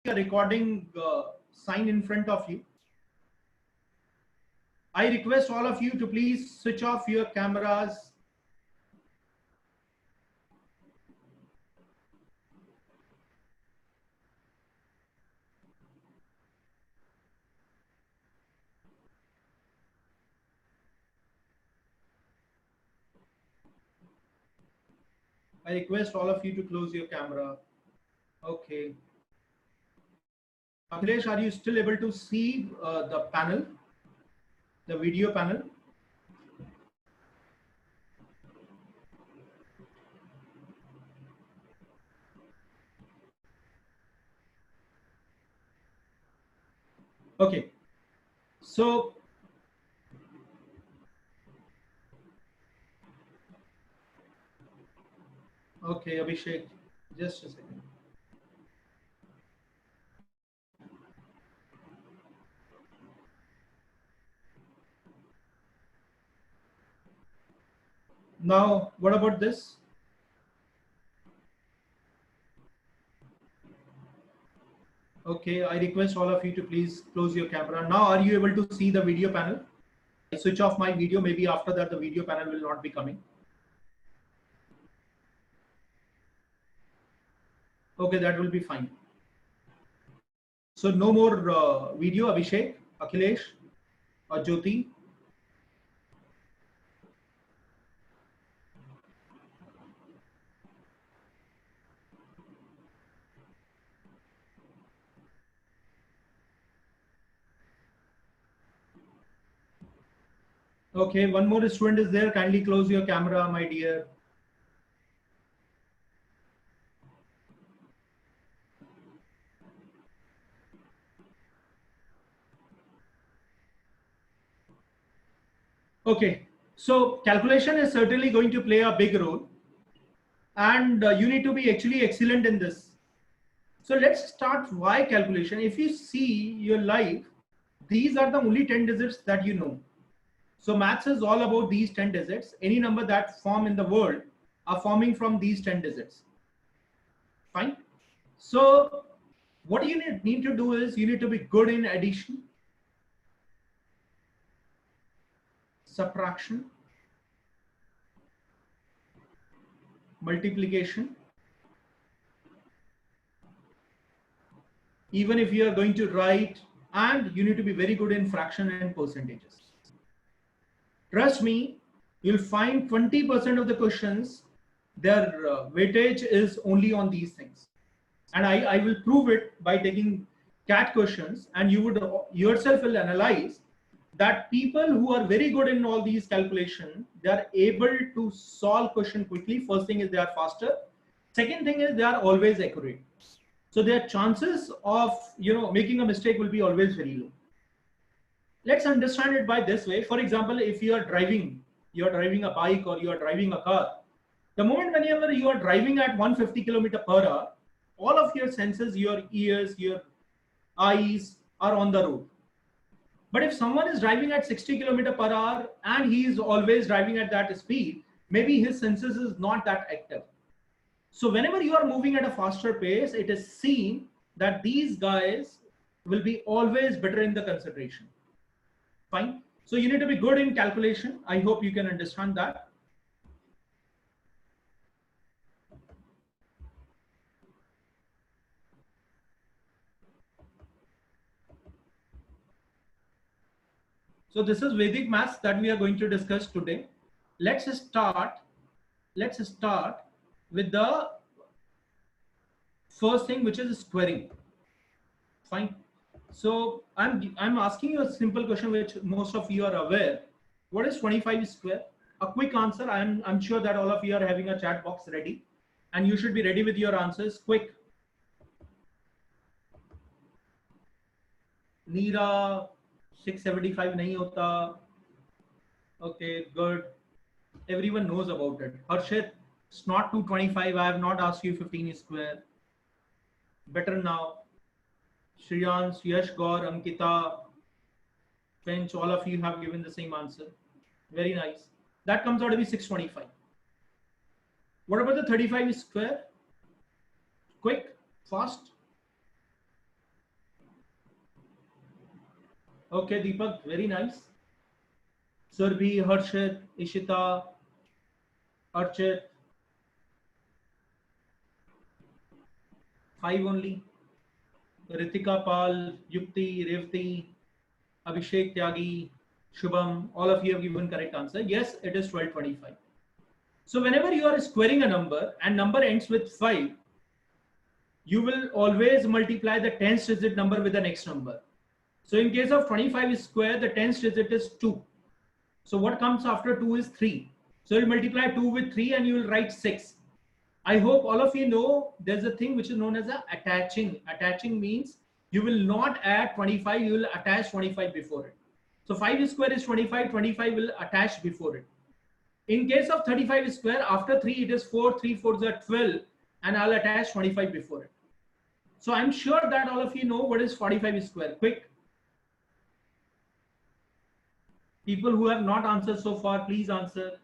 a recording sign in front of you. I request all of you to please switch off your cameras. I request all of you to close your camera. Okay. Akhilesh, are you still able to see the panel, the video panel? Okay. So, okay, Abhishek, just a second. Now, what about this? Okay, I request all of you to please close your camera. Now, are you able to see the video panel? I switch off my video. Maybe after that, the video panel will not be coming. Okay, that will be fine. So, no more video, Abhishek, Akhilesh, or Jyoti. Okay, one more student is there. Kindly close your camera, my dear. Okay, so calculation is certainly going to play a big role, and you need to be actually excellent in this. So let's start why calculation. If you see your life, these are the only 10 digits that you know. So maths is all about these 10 digits. Any number that form in the world are forming from these 10 digits. Fine. So what you need to do is you need to be good in addition, subtraction, multiplication. Even if you are going to write, and you need to be very good in fraction and percentages. Trust me, you'll find 20% of the questions, their weightage is only on these things. And I will prove it by taking CAT questions, and you would yourself will analyze that people who are very good in all these calculations, they are able to solve question quickly. First thing is they are faster. Second thing is they are always accurate. So their chances of making a mistake will be always very low. Let's understand it by this way. For example, if you are driving a bike or you are driving a car, the moment whenever you are driving at 150 km per hour, all of your senses, your ears, your eyes are on the road. But if someone is driving at 60 km per hour and he is always driving at that speed, maybe his senses is not that active. So whenever you are moving at a faster pace, it is seen that these guys will be always better in the consideration. Fine. So you need to be good in calculation. I hope you can understand that. So this is Vedic Maths that we are going to discuss today. Let's start with the first thing, which is squaring. Fine. So I'm asking you a simple question which most of you are aware. What is 25 square? A quick answer. I'm sure that all of you are having a chat box ready, and you should be ready with your answers. Quick. Neera, 675 nahi hota. Okay, good. Everyone knows about it. Harshit, it's not 225. I have not asked you 15 square. Better now. Shriyans, Yash, Gaur, Ankita, Finch, all of you have given the same answer. Very nice. That comes out to be 625. What about the 35 square? Quick, fast. Okay, Deepak, very nice. Surbhi, Harshit, Ishita, Archit, five only. Ritika Pal, Yukti, Revati, Abhishek Tyagi, Shubham, all of you have given correct answer. Yes, it is 1225. So whenever you are squaring a number and number ends with 5, you will always multiply the 10th digit number with the next number. So in case of 25 square, the 10th digit is 2. So what comes after 2 is 3. So you'll multiply 2 with 3 and you will write 6. I hope all of you know there's a thing which is known as a attaching. Attaching means you will not add 25, you will attach 25 before it. So 5 square is 25, 25 will attach before it. In case of 35 square, after 3 it is 4, 3 4s are 12 and I'll attach 25 before it. So I'm sure that all of you know what is 45 square. Quick. People who have not answered so far, please answer.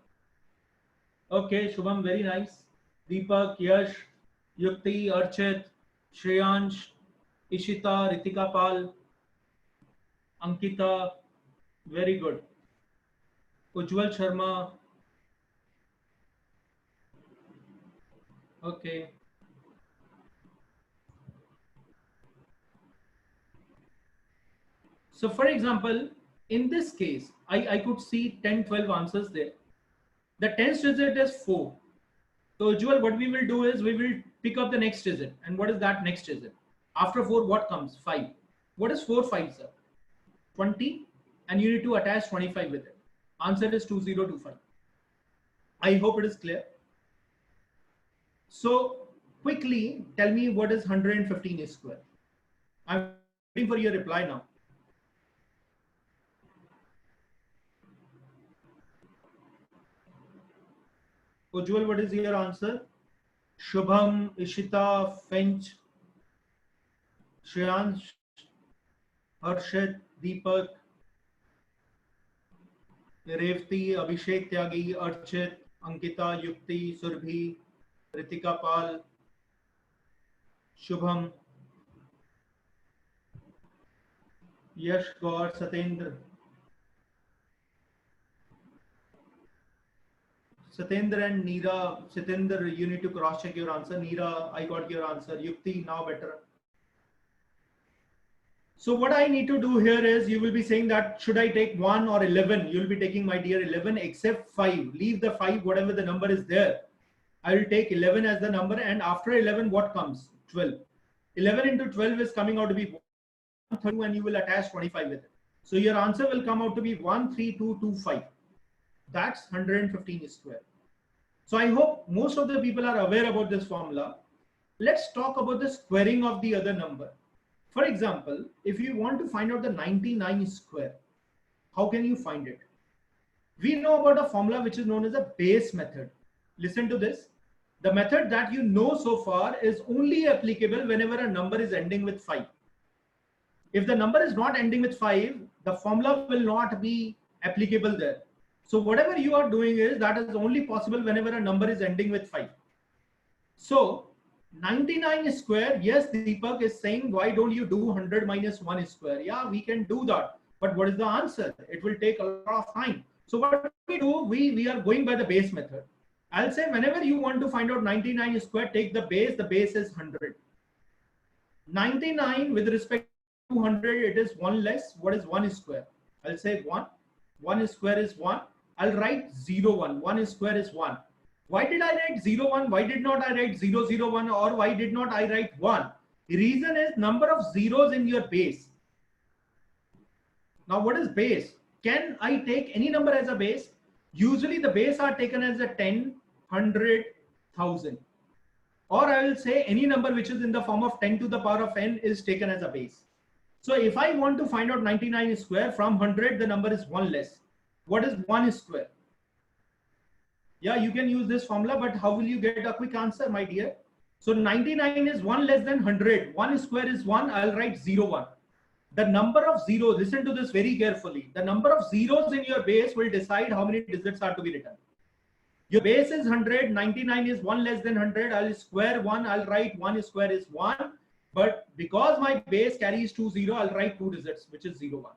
Okay, Shubham, very nice. Deepak, Yash, Yukti, Archit, Shreyansh, Ishita, Ritika Pal, Ankita, very good. Ujjwal Sharma, okay. So for example, in this case, I could see 10, 12 answers there. The 10th digit is 4. So Ujjwal, what we will do is we will pick up the next digit. And what is that next digit? After 4, what comes? 5. What is 4 5, sir? 20. And you need to attach 25 with it. Answer is 2025. I hope it is clear. So quickly tell me what is 115 square. I'm waiting for your reply now. Ujjwal, what is your answer? Shubham, Ishita, Finch, Shreyansh, Harshit, Deepak, Revati, Abhishek Tyagi, Archit, Ankita, Yukti, Surbhi, Ritika Pal, Shubham, Yash Gaur, Satendra. Satendra and Neera, Satendra, you need to cross check your answer. Neera, I got your answer. Yukti, now better. So what I need to do here is you will be saying that should I take 1 or 11? You will be taking, my dear, 11 except 5. Leave the 5, whatever the number is there. I will take 11 as the number, and after 11 what comes? 12. 11 into 12 is coming out to be 132 and you will attach 25 with it. So your answer will come out to be 13225. That's 115 square. So I hope most of the people are aware about this formula. Let's talk about the squaring of the other number. For example, if you want to find out the 99 square, how can you find it? We know about a formula which is known as a base method. Listen to this. The method that you know so far is only applicable whenever a number is ending with 5. If the number is not ending with 5, the formula will not be applicable there. So whatever you are doing is that is only possible whenever a number is ending with 5. So 99 square, yes, Deepak is saying, why don't you do 100 minus 1 square? Yeah, we can do that. But what is the answer? It will take a lot of time. So what we do, we are going by the base method. I'll say whenever you want to find out 99 square, take the base is 100. 99 with respect to 100, it is 1 less. What is 1 square? I'll say 1. 1 square is 1. I'll write 0, 1. 1 square is 1. Why did I write 0, 1? Why did not I write 0, 0, 1? Or why did not I write 1? The reason is number of zeros in your base. Now what is base? Can I take any number as a base? Usually the base are taken as a 10, 100, 1000. Or I will say any number which is in the form of 10 to the power of n is taken as a base. So if I want to find out 99 square, from 100 the number is 1 less. What is 1 square? Yeah, you can use this formula, but how will you get a quick answer, my dear? So 99 is 1 less than 100. 1 square is 1. I'll write 0, 1. The number of zeros, listen to this very carefully. The number of zeros in your base will decide how many digits are to be written. Your base is 100, 99 is 1 less than 100. I'll square 1. I'll write 1 square is 1. But because my base carries 2 0, I'll write 2 digits, which is 0, 1.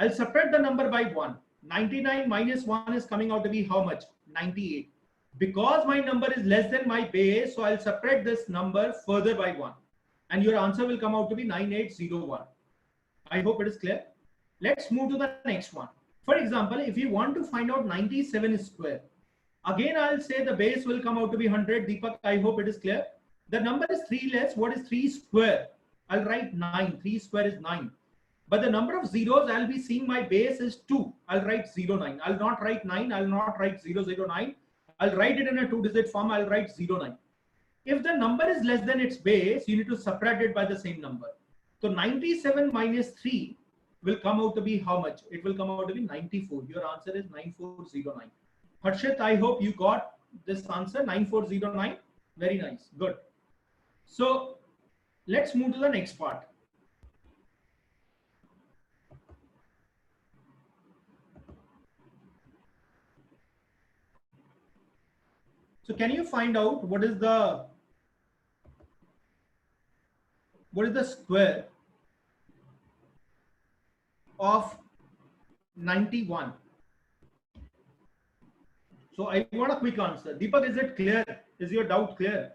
I'll separate the number by 1. 99 minus 1 is coming out to be how much? 98. Because my number is less than my base, so I'll separate this number further by 1. And your answer will come out to be 9801. I hope it is clear. Let's move to the next one. For example, if you want to find out 97 square, again I'll say the base will come out to be 100. Deepak, I hope it is clear. The number is 3 less. What is 3 square? I'll write 9. 3 square is 9. But the number of zeros I'll be seeing my base is 2. I'll write 09. I'll not write 9. I'll not write 009. I'll write it in a 2-digit form. I'll write 09. If the number is less than its base, you need to subtract it by the same number. So 97 minus 3 will come out to be how much? It will come out to be 94. Your answer is 9409. Harshit, I hope you got this answer, 9409. Very nice. Good. So let's move to the next part. So can you find out what is the square of 91? So I want a quick answer. Deepak, is it clear? Is your doubt clear?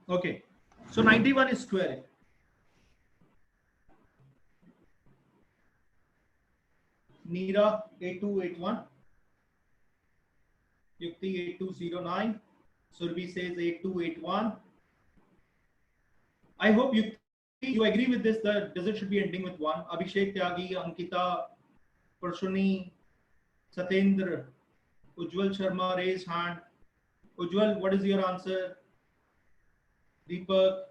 Okay. So 91 is square. Neera 8281. Yukti 8209. Surbi says 8281. I hope you agree with this. The digit should be ending with 1. Abhishek Tyagi, Ankita, Parshuni, Satendra, Ujjwal Sharma, raise hand. Ujjwal, what is your answer? Deepak,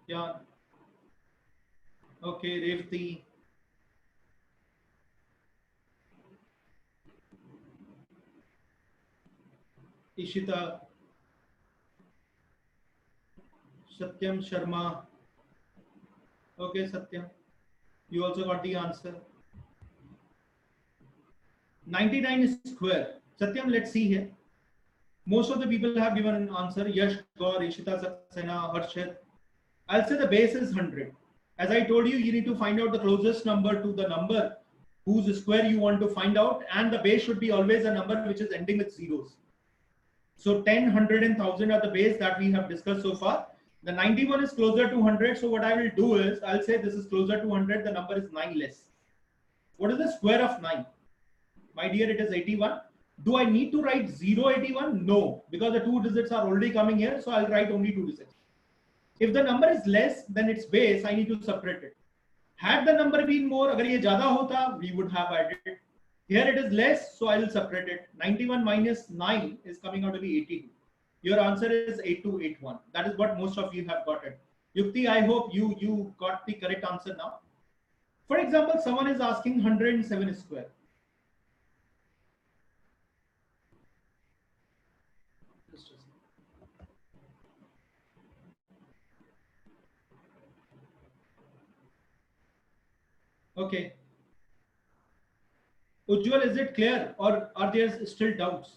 yeah. Okay, Revati. Ishita. Satyam Sharma. Okay, Satyam. You also got the answer. 99 is square. Satyam, let's see here. Most of the people have given an answer. Yash, Gaur, Ishita, Saxena, Harshit. I'll say the base is 100. As I told you, you need to find out the closest number to the number whose square you want to find out, and the base should be always a number which is ending with zeros. So 10, 100 and 1000 are the base that we have discussed so far. The 91 is closer to 100. So what I will do is, I'll say this is closer to 100. The number is 9 less. What is the square of 9? My dear, it is 81. Do I need to write 081? No, because the 2 digits are already coming here. So I'll write only 2 digits. If the number is less than its base, I need to separate it. Had the number been more, agar ye zyada hota, we would have added it. Here it is less, so I will separate it. 91 minus 9 is coming out to be 82. Your answer is 8281. That is what most of you have got it. Yukti, I hope you got the correct answer now. For example, someone is asking 107 square. Okay. Ujjwal, is it clear or are there still doubts?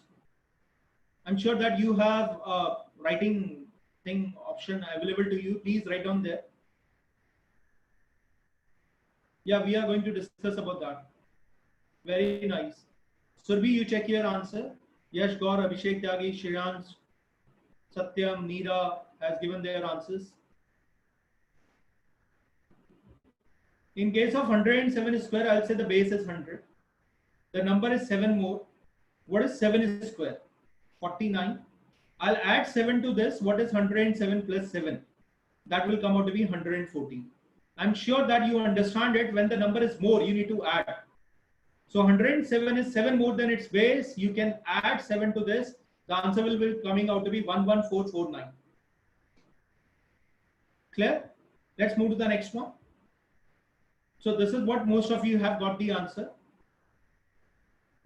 I'm sure that you have a writing thing option available to you. Please write down there. Yeah, we are going to discuss about that. Very nice. Surbi, you check your answer. Yash, Gaur, Abhishek Tyagi, Shreyans, Satyam, Neera has given their answers. In case of 107 square, I'll say the base is 100. The number is 7 more. What is 7 square? 49. I'll add 7 to this. What is 107 plus 7? That will come out to be 114. I'm sure that you understand it. When the number is more, you need to add. So 107 is 7 more than its base. You can add 7 to this. The answer will be coming out to be 11449. Clear? Let's move to the next one. So this is what most of you have got the answer.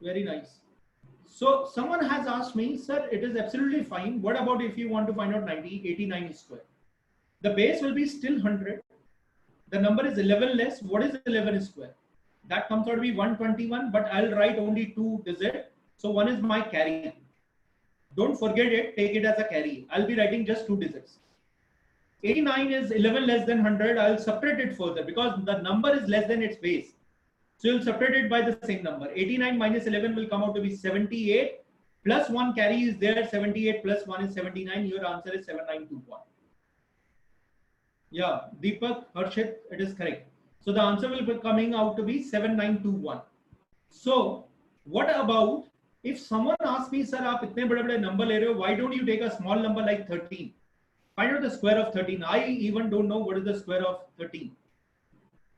Very nice. So someone has asked me, sir, it is absolutely fine. What about if you want to find out 89 square? The base will be still 100. The number is 11 less. What is 11 square? That comes out to be 121, but I'll write only 2 digits. So 1 is my carry. Don't forget it. Take it as a carry. I'll be writing just 2 digits. 89 is 11 less than 100. I'll separate it further because the number is less than its base. So you'll separate it by the same number. 89 minus 11 will come out to be 78. Plus 1 carry is there. 78 plus 1 is 79. Your answer is 7921. Yeah, Deepak, Harshit, it is correct. So the answer will be coming out to be 7921. So what about if someone asks me, sir, आप इतने बड़े बड़े number ले रहे हो, why don't you take a small number like 13? Find out the square of 13. I even don't know what is the square of 13.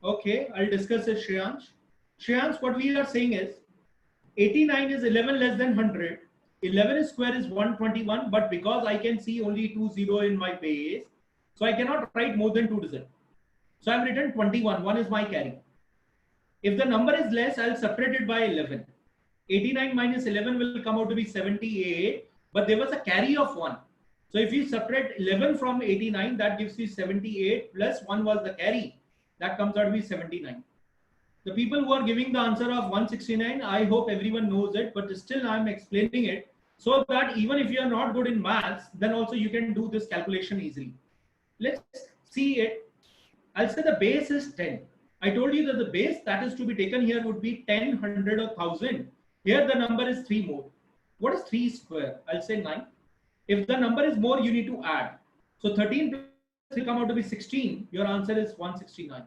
Okay, I'll discuss it, Shreyansh. Shreyansh, what we are saying is 89 is 11 less than 100. 11 square is 121, but because I can see only 20 in my base, so I cannot write more than 2 digits. So I've written 21. 1 is my carry. If the number is less, I'll separate it by 11. 89 minus 11 will come out to be 78, but there was a carry of 1. So if you separate 11 from 89, that gives you 78 plus 1 was the carry. That comes out to be 79. The people who are giving the answer of 169, I hope everyone knows it, but still I'm explaining it so that even if you are not good in maths, then also you can do this calculation easily. Let's see it. I'll say the base is 10. I told you that the base that is to be taken here would be 10, 100 or 1000. Here the number is 3 more. What is 3 square? I'll say 9. If the number is more, you need to add. So 13 plus 3 come out to be 16. Your answer is 169.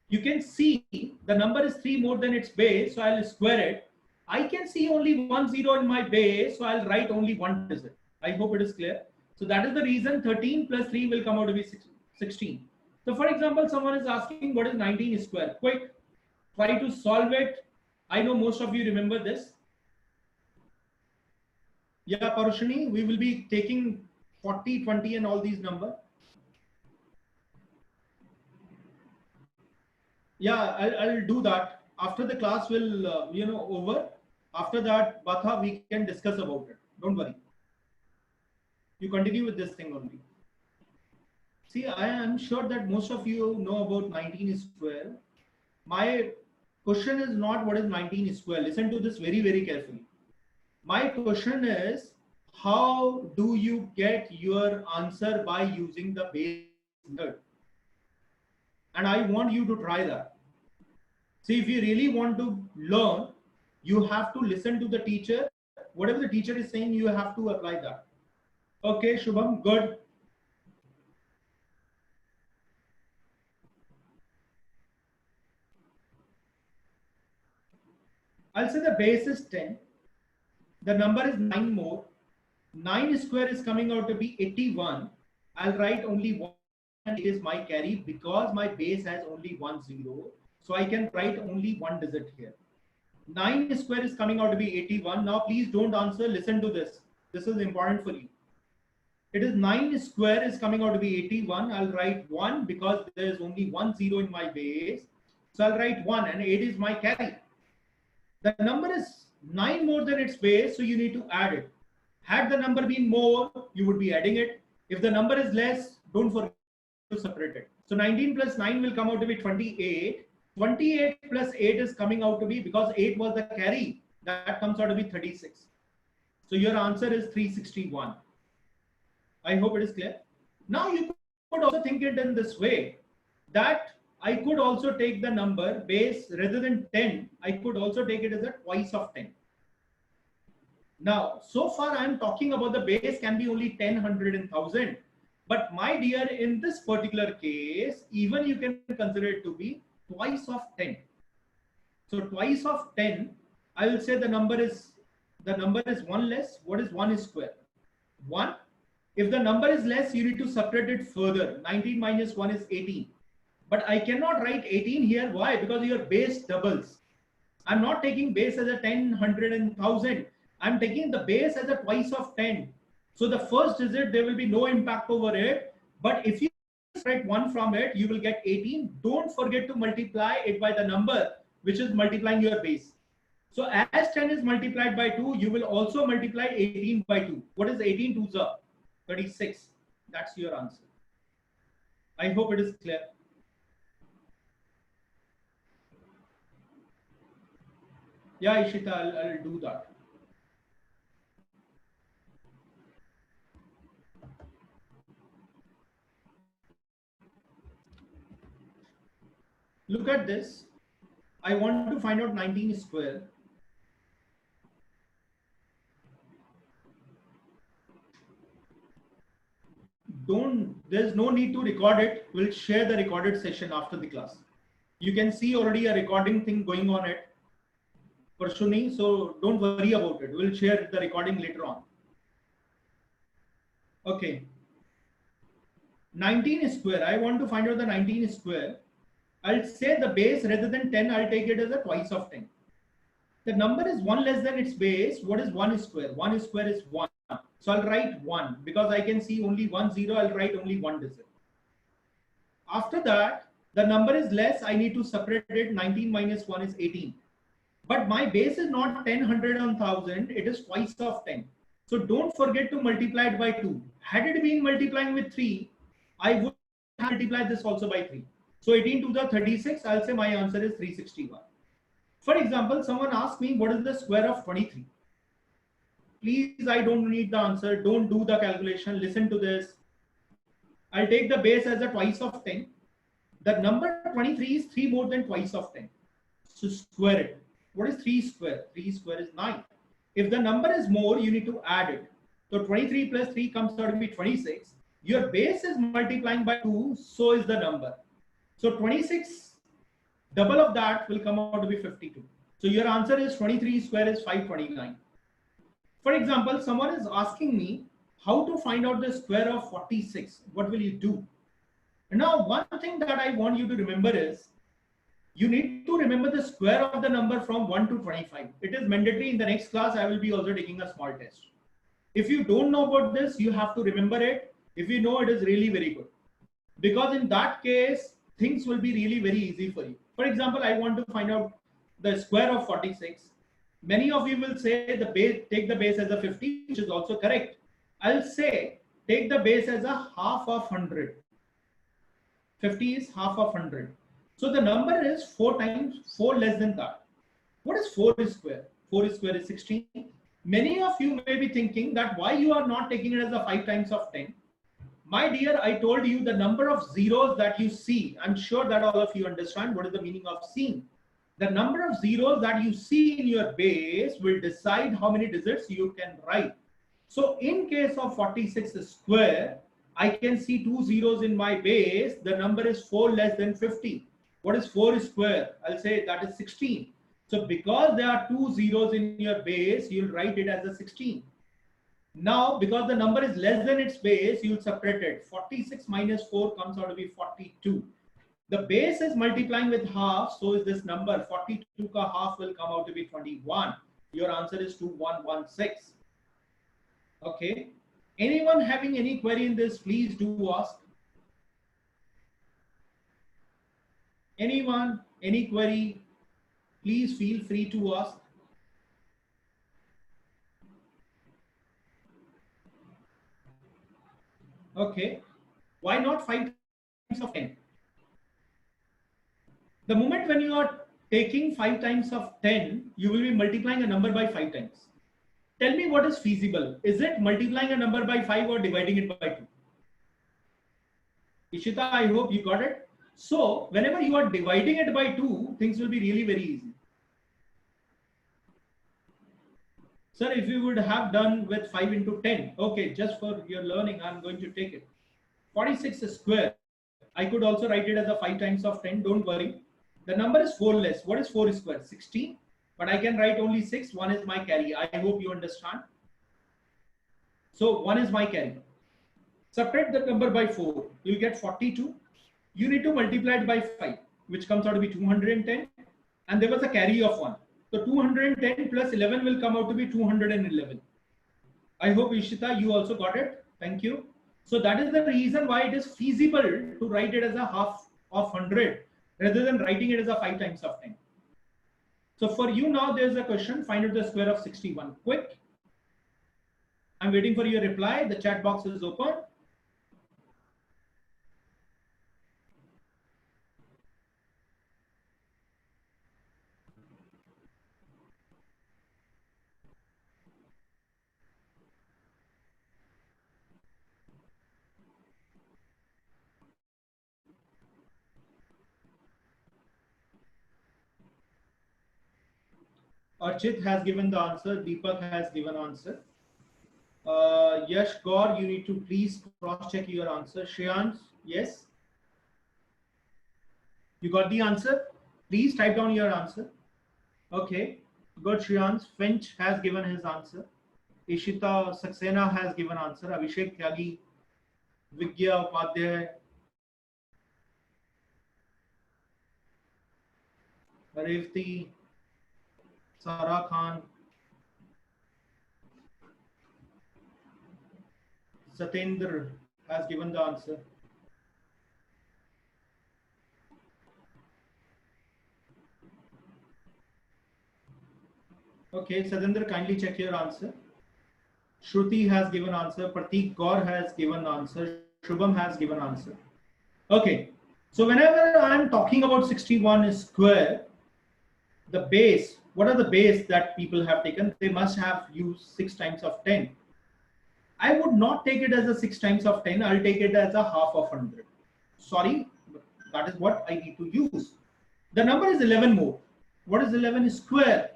You can see the number is 3 more than its base, so I'll square it. I can see only 10 in my base, so I'll write only one digit. I hope it is clear. So that is the reason 13 plus 3 will come out to be 16. So for example, someone is asking what is 19 square. Quick, try to solve it. I know most of you remember this. Yeah, Parushani, we will be taking 40, 20 and all these numbers. Yeah, I'll do that. After the class will, over. After that, Batha, we can discuss about it. Don't worry. You continue with this thing only. See, I am sure that most of you know about 19 square. My question is not what is 19 square. Listen to this very, very carefully. My question is, how do you get your answer by using the base method? And I want you to try that. See, if you really want to learn, you have to listen to the teacher. Whatever the teacher is saying, you have to apply that. Okay, Shubham, good. I'll say the base is 10. The number is 9 more. 9 square is coming out to be 81. I'll write only 1 and it is my carry because my base has only 1 0. So I can write only one digit here. 9 square is coming out to be 81. Now please don't answer. Listen to this. This is important for you. It is 9 square is coming out to be 81. I'll write 1 because there is only 1 0 in my base. So I'll write 1 and 8 is my carry. The number is 9 more than its base, so you need to add it. Had the number been more, you would be adding it. If the number is less, don't forget to separate it. So 19 plus 9 will come out to be 28. 28 plus 8 is coming out to be, because 8 was the carry, that comes out to be 36. So your answer is 361. I hope it is clear. Now you could also think it in this way, that I could also take the number base rather than 10. I could also take it as a twice of 10. Now, so far I am talking about the base can be only 10, 100 and 1000. But my dear, in this particular case, even you can consider it to be twice of 10. So twice of 10, I will say the number is 1 less. What is 1 square? 1. If the number is less, you need to separate it further. 19 minus 1 is 18. But I cannot write 18 here. Why? Because your base doubles. I'm not taking base as a 10, 100 and 1000. I'm taking the base as a twice of 10. So the first digit, there will be no impact over it. But if you subtract 1 from it, you will get 18. Don't forget to multiply it by the number which is multiplying your base. So as 10 is multiplied by 2, you will also multiply 18 by 2. What is 18 to 36? That's your answer. I hope it is clear. Yeah, Ishita, I'll do that. Look at this. I want to find out 19 square. There's no need to record it. We'll share the recorded session after the class. You can see already a recording thing going on at Parshuni, so don't worry about it. We'll share the recording later on. Okay. 19 square. I want to find out the 19 square. I'll say the base rather than 10, I'll take it as a twice of 10. The number is 1 less than its base. What is 1 square? 1 square is 1. So I'll write 1 because I can see only 1 0. I'll write only one digit. After that, the number is less. I need to separate it. 19 minus 1 is 18. But my base is not 10, 100, and 1000. It is twice of 10. So don't forget to multiply it by 2. Had it been multiplying with 3, I would have multiplied this also by 3. So 18 to the 36, I'll say my answer is 361. For example, someone asked me what is the square of 23. Please, I don't need the answer. Don't do the calculation. Listen to this. I'll take the base as a twice of 10. The number 23 is 3 more than twice of 10. So square it. What is 3 square? 3 square is 9. If the number is more, you need to add it. So 23 plus 3 comes out to be 26. Your base is multiplying by 2, so is the number. So 26, double of that will come out to be 52. So your answer is 23 square is 529. For example, someone is asking me how to find out the square of 46. What will you do? Now, one thing that I want you to remember is you need to remember the square of the number from 1 to 25. It is mandatory. In the next class, I will be also taking a small test. If you don't know about this, you have to remember it. If you know, it is really very good. Because in that case, things will be really very easy for you. For example, I want to find out the square of 46. Many of you will say the base, take the base as a 50, which is also correct. I'll say take the base as a half of 100. 50 is half of 100. So the number is 4 times 4 less than that. What is 4 square? 4 square is 16. Many of you may be thinking that why you are not taking it as a 5 times of 10. My dear, I told you the number of zeros that you see. I'm sure that all of you understand what is the meaning of seeing. The number of zeros that you see in your base will decide how many digits you can write. So in case of 46 square, I can see 2 zeros in my base. The number is 4 less than 50. What is 4 square? I'll say that is 16. So because there are 2 zeros in your base, you'll write it as a 16. Now, because the number is less than its base, you'll separate it. 46 minus 4 comes out to be 42. The base is multiplying with half, so is this number. 42 ka half will come out to be 21. Your answer is 2116. Okay. Anyone having any query in this, please do ask. Anyone, any query, please feel free to ask. Okay. Why not 5 times of 10? The moment when you are taking 5 times of 10, you will be multiplying a number by 5 times. Tell me what is feasible. Is it multiplying a number by 5 or dividing it by 2? Ishita, I hope you got it. So, whenever you are dividing it by 2, things will be really very easy. Sir, if you would have done with 5 into 10, okay, just for your learning, I'm going to take it. 46 square. I could also write it as a 5 times of 10, don't worry. The number is 4 less. What is 4 square? 16. But I can write only 6. 1 is my carry. I hope you understand. So 1 is my carry. Subtract the number by 4. You'll get 42. You need to multiply it by 5, which comes out to be 210. And there was a carry of 1. So 210 plus 11 will come out to be 211. I hope, Ishita, you also got it. Thank you. So that is the reason why it is feasible to write it as a half of 100 rather than writing it as a 5 times of 10. So for you now, there's a question. Find out the square of 61. Quick. I'm waiting for your reply. The chat box is open. Archit has given the answer. Deepak has given answer. Yash Gaur, you need to please cross check your answer. Shreyans, yes, you got the answer. Please type down your answer. Okay, good. Shreyans. Finch has given his answer. Ishita Saxena has given answer. Abhishek Tyagi, Vigya Upadhyay, Revati, Sara Khan, Satendra has given the answer. Okay, Satendra, kindly check your answer. Shruti has given answer. Pratik Gaur has given answer. Shubham has given answer. Okay, so whenever I'm talking about 61 square, the base, what are the base that people have taken? They must have used 6 times of 10. I would not take it as a 6 times of 10. I'll take it as a half of 100. Sorry, that is what I need to use. The number is 11 more. What is 11 square?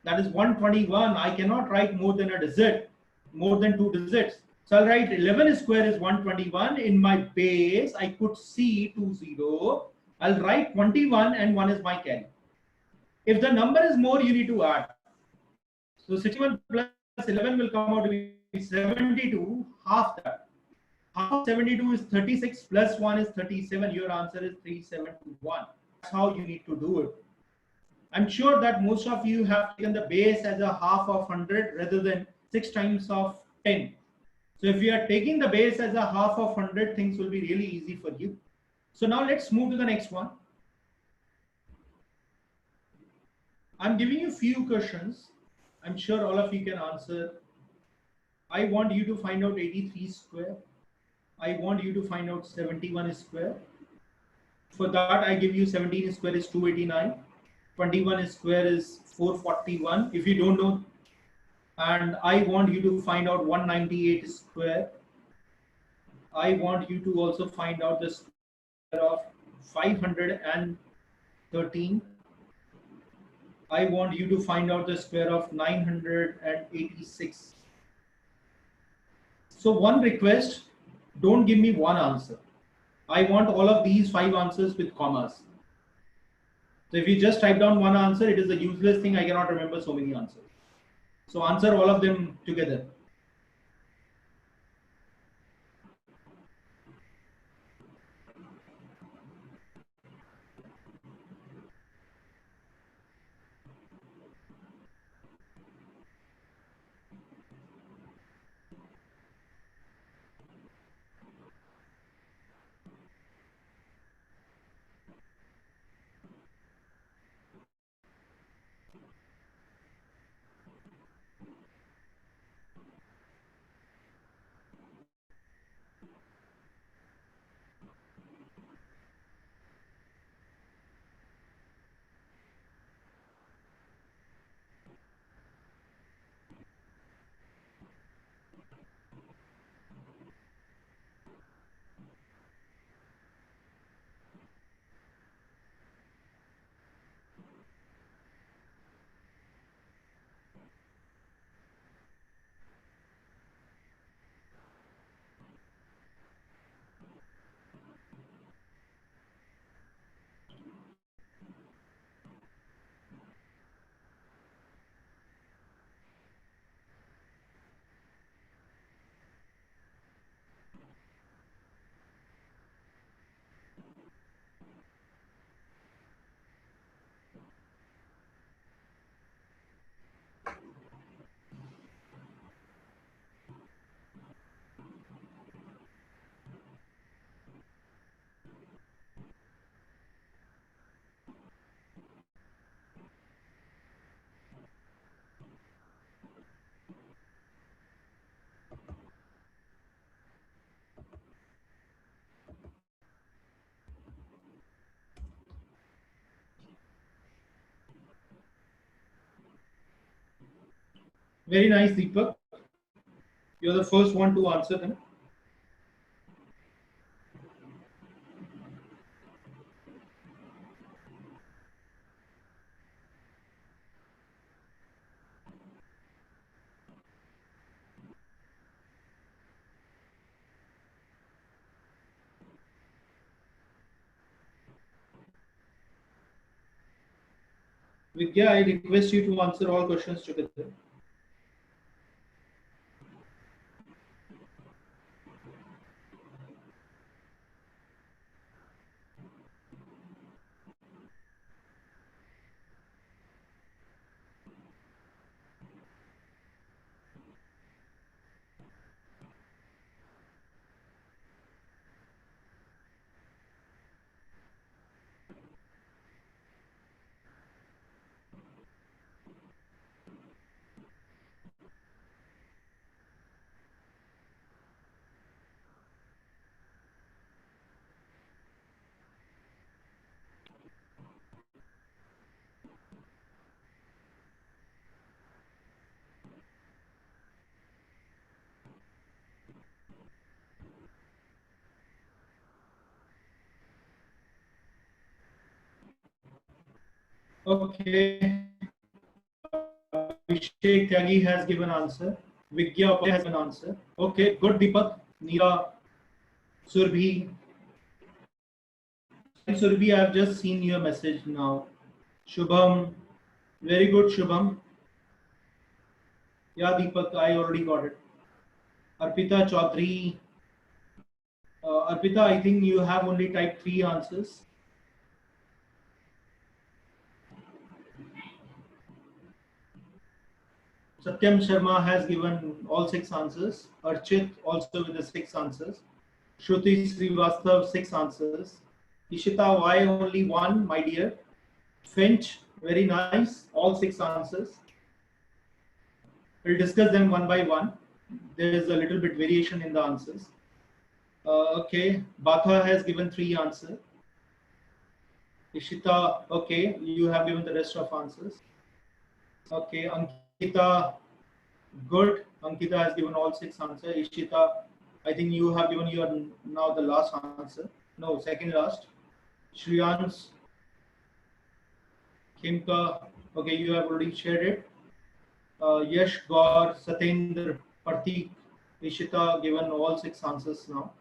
That is 121. I cannot write more than a digit, more than 2 digits. So I'll write 11 square is 121. In my base, I put C20. I'll write 21 and 1 is my carry. If the number is more, you need to add. So 61 plus 11 will come out to be 72, half that. Half of 72 is 36 plus 1 is 37. Your answer is 3721. That's how you need to do it. I'm sure that most of you have taken the base as a half of 100 rather than 6 times of 10. So if you are taking the base as a half of 100, things will be really easy for you. So now let's move to the next one. I'm giving you few questions. I'm sure all of you can answer. I want you to find out 83 square. I want you to find out 71 square. For that, I give you 17 square is 289. 21 square is 441. If you don't know, and I want you to find out 198 square. I want you to also find out the square of 513. I want you to find out the square of 986. So one request, don't give me one answer. I want all of these 5 answers with commas. So if you just type down one answer, it is a useless thing. I cannot remember so many answers. So answer all of them together. Very nice, Deepak. You're the first one to answer them. Vidya, I request you to answer all questions together. Okay. Abhishek Tyagi has given answer. Vigya Upadhyay has given answer. Okay, good Deepak. Neera, Surbhi. Surbhi, I have just seen your message now. Shubham, very good Shubham. Yeah, Deepak, I already got it. Arpita Chaudhary. Arpita, I think you have only typed 3 answers. Satyam Sharma has given all 6 answers. Archit also with the 6 answers. Shruti Srivastav 6 answers. Ishita, why only 1, my dear? Finch, very nice, all 6 answers. We'll discuss them one by one. There is a little bit variation in the answers. Okay, Batha has given 3 answers. Ishita, okay, you have given the rest of answers. Okay, Ankita, good. Ankita has given all 6 answers. Ishita, I think you have given your now the last answer. No, second last. Shriyans, Kimka, okay, you have already shared it. Yash, Gaur, Satyendra, Pratik, Ishita given all 6 answers now.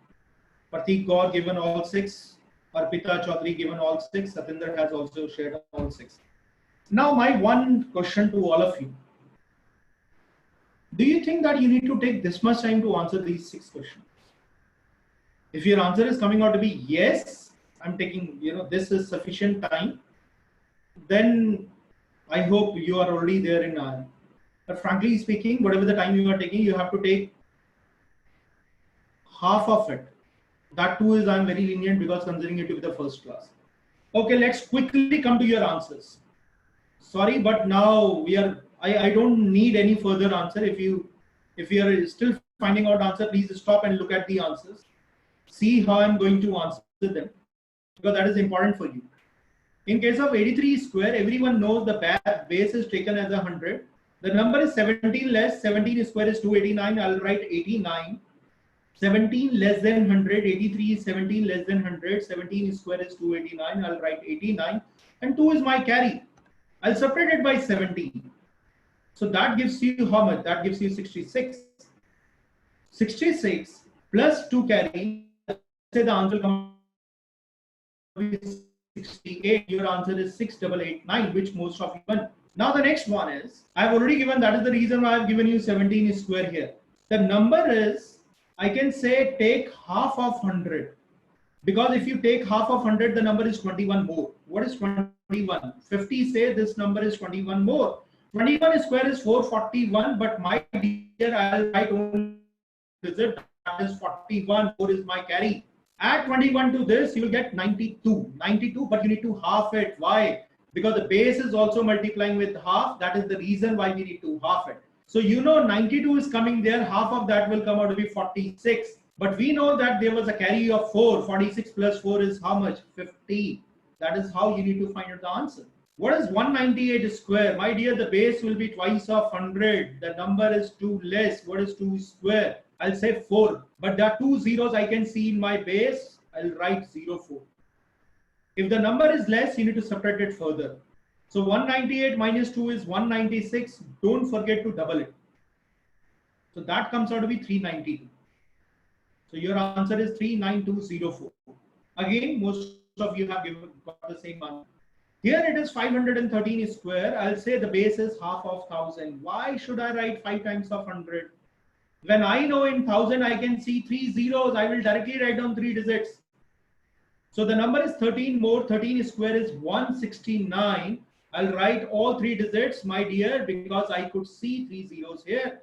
Pratik Gaur given all 6. Arpita Chaudhary given all 6. Satyendra has also shared all 6. Now, my one question to all of you. Do you think that you need to take this much time to answer these 6 questions? If your answer is coming out to be yes, I'm taking, this is sufficient time, then I hope you are already there in R. But frankly speaking, whatever the time you are taking, you have to take half of it. That too is I'm very lenient because considering it to be the first class. Okay, let's quickly come to your answers. Sorry, but now we are. I don't need any further answer. If you are still finding out answer, please stop and look at the answers. See how I'm going to answer them because that is important for you. In case of 83 square, everyone knows the base is taken as 100. The number is 17 less. 17 square is 289. I'll write 89. 17 less than 100, 83 is 17 less than 100, 17 square is 289, I'll write 89, and 2 is my carry. I'll separate it by 17. So that gives you how much? That gives you 66. 66 plus 2 carry, say the answer comes to be 68, your answer is 6889, which most of you won. Now the next one is, I've already given, that is the reason why I've given you 17 square here. The number is, I can say take half of 100 because if you take half of 100, the number is 21 more. What is 21? 50 say this number is 21 more. 21 square is 441, but my dear, I'll write only visit, that is 41, 4 is my carry. Add 21 to this, you'll get 92. 92, but you need to half it. Why? Because the base is also multiplying with half. That is the reason why we need to half it. So 92 is coming there, half of that will come out to be 46. But we know that there was a carry of 4. 46 plus 4 is how much? 50. That is how you need to find out the answer. What is 198 square? My dear, the base will be twice of 100. The number is 2 less. What is 2 square? I'll say 4. But there are 2 zeros I can see in my base. I'll write 04. If the number is less, you need to separate it further. So 198 minus 2 is 196. Don't forget to double it. So that comes out to be 392. So your answer is 39204. Again, most of you have got the same answer. Here it is 513 square. I'll say the base is half of 1000. Why should I write 5 times of 100? When I know in 1000 I can see 3 zeros, I will directly write down 3 digits. So the number is 13 more 13 square is 169. I'll write all 3 digits, my dear, because I could see 3 zeros here.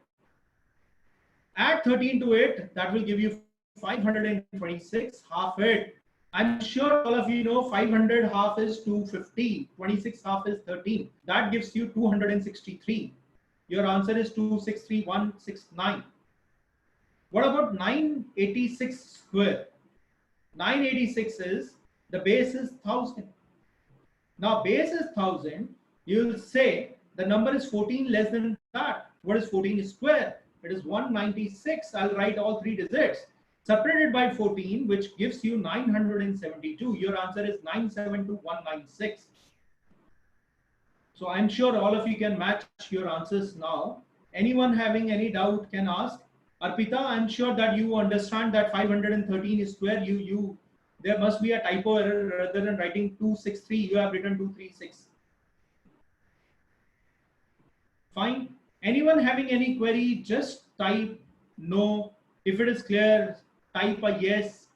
Add 13 to it, that will give you 526, half it. I'm sure all of you know 500 half is 250, 26 half is 13. That gives you 263. Your answer is 263169. What about 986 square? 986 is, the base is 1000. Now base is 1000. You'll say the number is 14 less than that. What is 14 square? It is 196. I'll write all 3 digits. Separated by 14, which gives you 972. Your answer is 972196. So I'm sure all of you can match your answers now. Anyone having any doubt can ask. Arpita, I'm sure that you understand that 513 is square. There must be a typo error. Rather than writing 263, you have written 236. Fine. Anyone having any query, just type no. If it is clear, type a yes.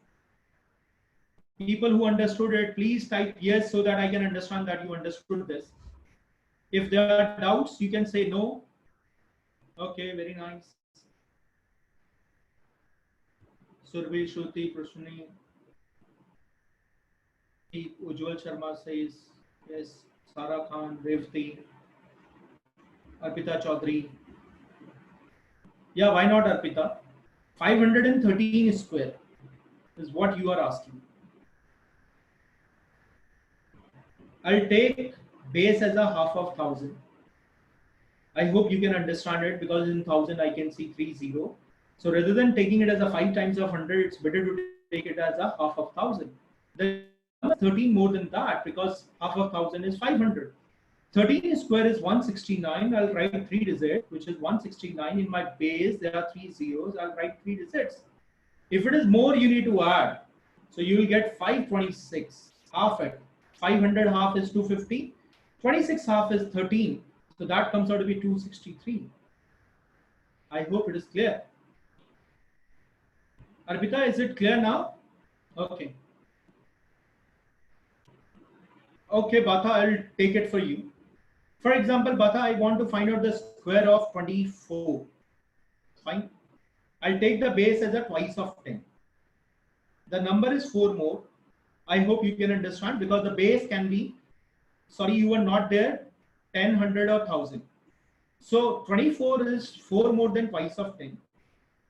People who understood it, please type yes so that I can understand that you understood this. If there are doubts, you can say no. Okay, very nice. Survey Shruti Prashni. Ujjwal Sharma says yes. Sara Khan, Revati, Arpita Chaudhary. Yeah, why not Arpita? 513 square is what you are asking. I'll take base as a half of 1000. I hope you can understand it, because in 1000 I can see 30. So rather than taking it as a 5 times of 100, it's better to take it as a half of 1000. The number 13 more than that, because half of 1000 is 500. 13 square is 169. I'll write 3 digits, which is 169. In my base, there are 3 zeros. I'll write 3 digits. If it is more, you need to add. So you will get 526, half it. 500 half is 250. 26 half is 13. So that comes out to be 263. I hope it is clear. Arpita, is it clear now? Okay. Okay, Batha, I'll take it for you. For example, Batha, I want to find out the square of 24. Fine. I'll take the base as a twice of 10. The number is 4 more. I hope you can understand, because the base can be, sorry, you were not there, 10, 100 or 1000. So 24 is 4 more than twice of 10.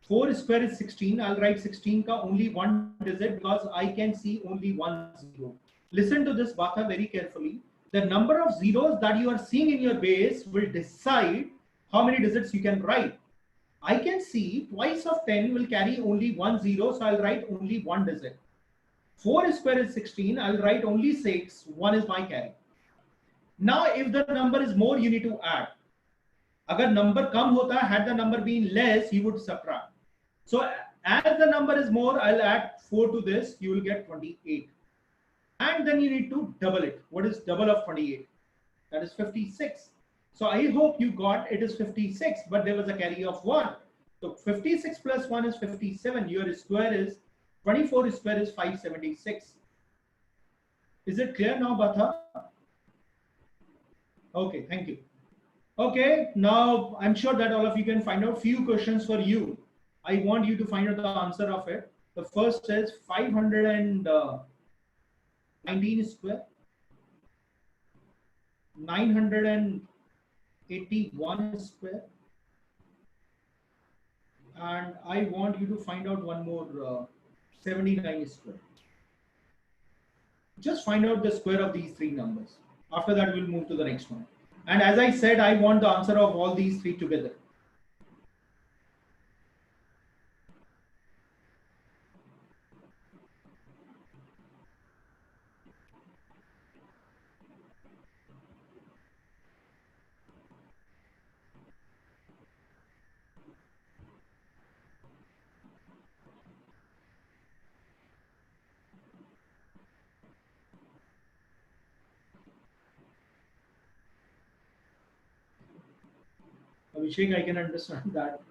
4 square is 16. I'll write 16 ka only one digit, because I can see only 1 0. Listen to this, Batha, very carefully. The number of zeros that you are seeing in your base will decide how many digits you can write. I can see twice of 10 will carry only 1 0, so I'll write only 1 digit. 4 square is 16. I'll write only 6. 1 is my carry. Now, if the number is more, you need to add. Agar number kam hota, had the number been less, you would subtract. So as the number is more, I'll add 4 to this. You will get 28. And then you need to double it. What is double of 28? That is 56. So I hope you got it is 56, but there was a carry of 1. So 56 plus 1 is 57. Your square is 24 square is 576. Is it clear now, Batha? Okay, thank you. Okay, now I'm sure that all of you can find out few questions for you. I want you to find out the answer of it. The first is 519 square, 981 square, and I want you to find out one more 79 square. Just find out the square of these 3 numbers. After that, we'll move to the next one. And as I said, I want the answer of all these 3 together. Abhishek, I can understand that.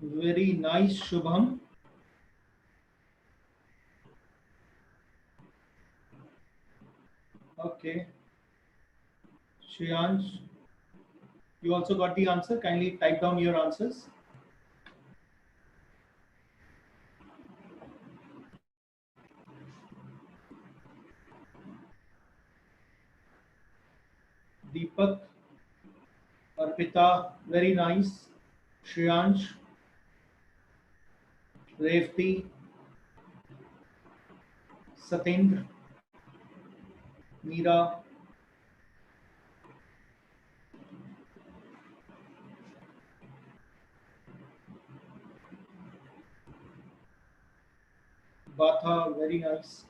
Very nice, Shubham. Okay, Shreyansh, you also got the answer. Kindly type down your answers. Deepak, Arpita, very nice. Shreyansh, Revti, Satendra, Meera, Batha, very nice.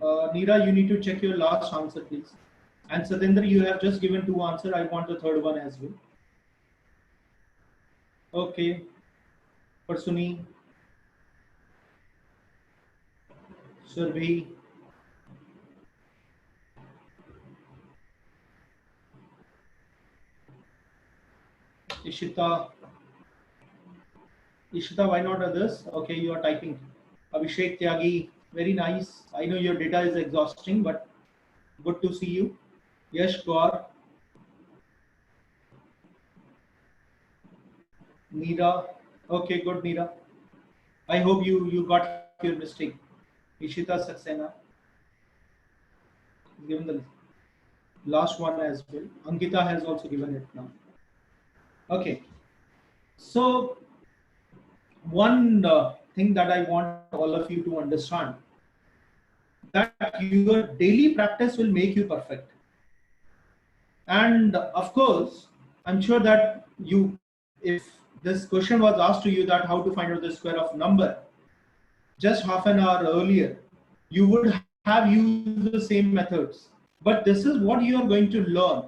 Neera, you need to check your last answer, please. And Satendra, you have just given two answers. I want the third one as well. Okay, Parsuni, Surbhi, Ishita. Ishita, why not others? Okay, you are typing. Abhishek Tyagi, very nice. I know your data is exhausting, but good to see you. Yash Kaur, Neera. Okay, good, Neera. I hope you got your mistake. Ishita Saxena, given the last one as well. Ankita has also given it now. Okay, so one thing that I want all of you to understand, that your daily practice will make you perfect. And of course, I'm sure that you, if this question was asked to you that how to find out the square of number just half an hour earlier, you would have used the same methods. But this is what you are going to learn.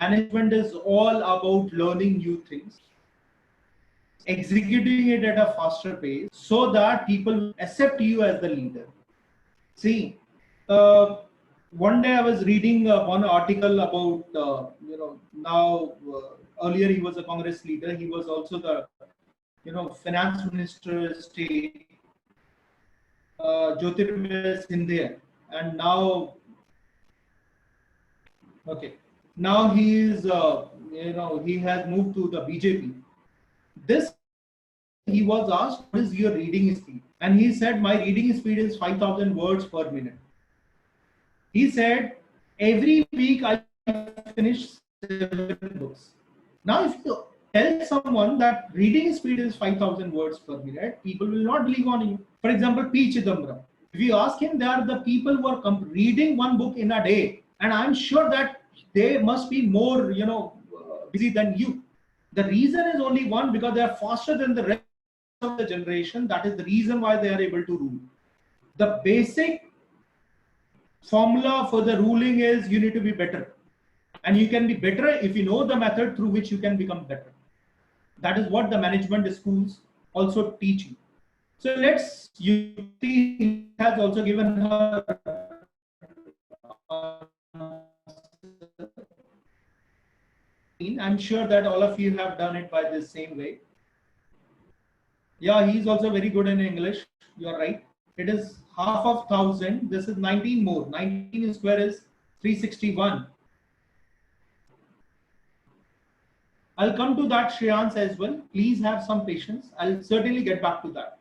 Management is all about learning new things, executing it at a faster pace so that people accept you as the leader. See, uh, one day I was reading one article about, now earlier he was a Congress leader. He was also the, finance minister state, Jyotirmay Sindhya, and now, okay, now he is, he has moved to the BJP. This, he was asked, what is your reading speed? And he said, my reading speed is 5,000 words per minute. He said, every week I finish 7 books. Now, if you tell someone that reading speed is 5,000 words per minute, people will not believe on you. For example, P. Chidambaram. If you ask him, they are the people who are reading one book in a day, and I'm sure that they must be more, busy than you. The reason is only one, because they are faster than the rest of the generation. That is the reason why they are able to rule. The basic formula for the ruling is you need to be better, and you can be better if you know the method through which you can become better. That is what the management schools also teach you. So let's, Yuti has also given her, I'm sure that all of you have done it by the same way. Yeah, he's also very good in English. You are right. It is half of 1,000. This is 19 more. 19 square is 361. I'll come to that, Shreyans, as well. Please have some patience. I'll certainly get back to that.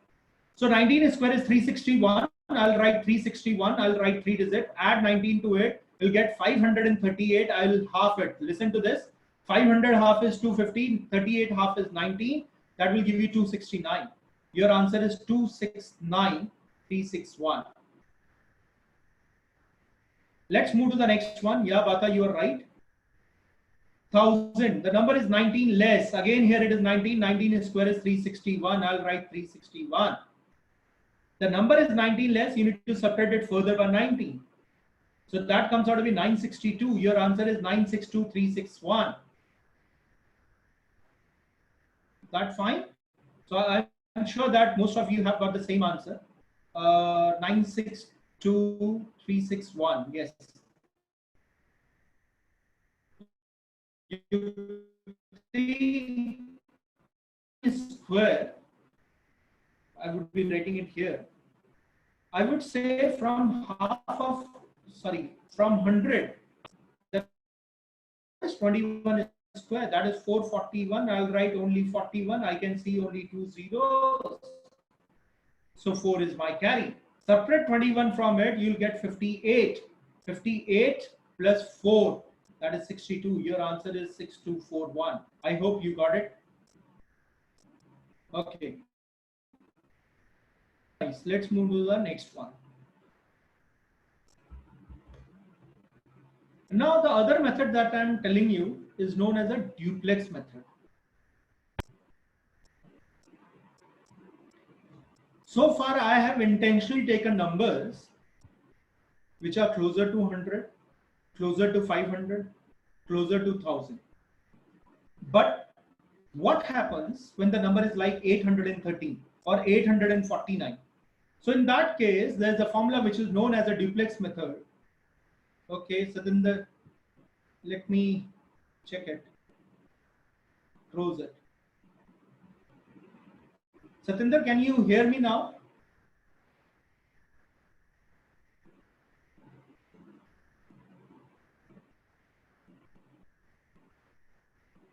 So 19 square is 361. I'll write 361, I'll write 3 digit, add 19 to it, you'll get 538, I'll half it. Listen to this, 500 half is 250, 38 half is 19, that will give you 269. Your answer is 269361. Let's move to the next one. Yeah, Bata, you are right. 1000, the number is 19 less. Again, here it is 19, 19 square is 361, I'll write 361. The number is 19 less, you need to separate it further by 19. So that comes out to be 962. Your answer is 962361. That fine? So I'm sure that most of you have got the same answer. 962361. Yes. You see square. I would be writing it here. I would say from 100, that is 21 square, that is 441. I'll write only 41. I can see only 2 zeros. So 4 is my carry. Separate 21 from it, you'll get 58. 58 plus 4, that is 62. Your answer is 6241. I hope you got it. Okay. Let's move to the next one. Now the other method that I'm telling you is known as a duplex method. So far I have intentionally taken numbers which are closer to 100, closer to 500, closer to 1000. But what happens when the number is like 813 or 849? So in that case, there's a formula which is known as a duplex method. Okay, so then let me check it. Close it. Satinder, can you hear me now?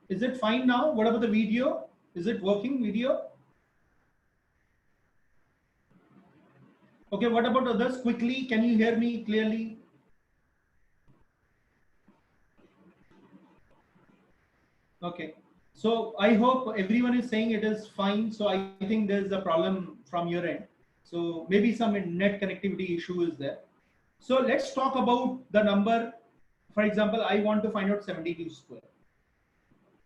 Is it fine now? What about the video? Is it working video? Okay, what about others? Quickly, can you hear me clearly? Okay, so I hope everyone is saying it is fine. So I think there's a problem from your end. So maybe some net connectivity issue is there. So let's talk about the number. For example, I want to find out 72 square.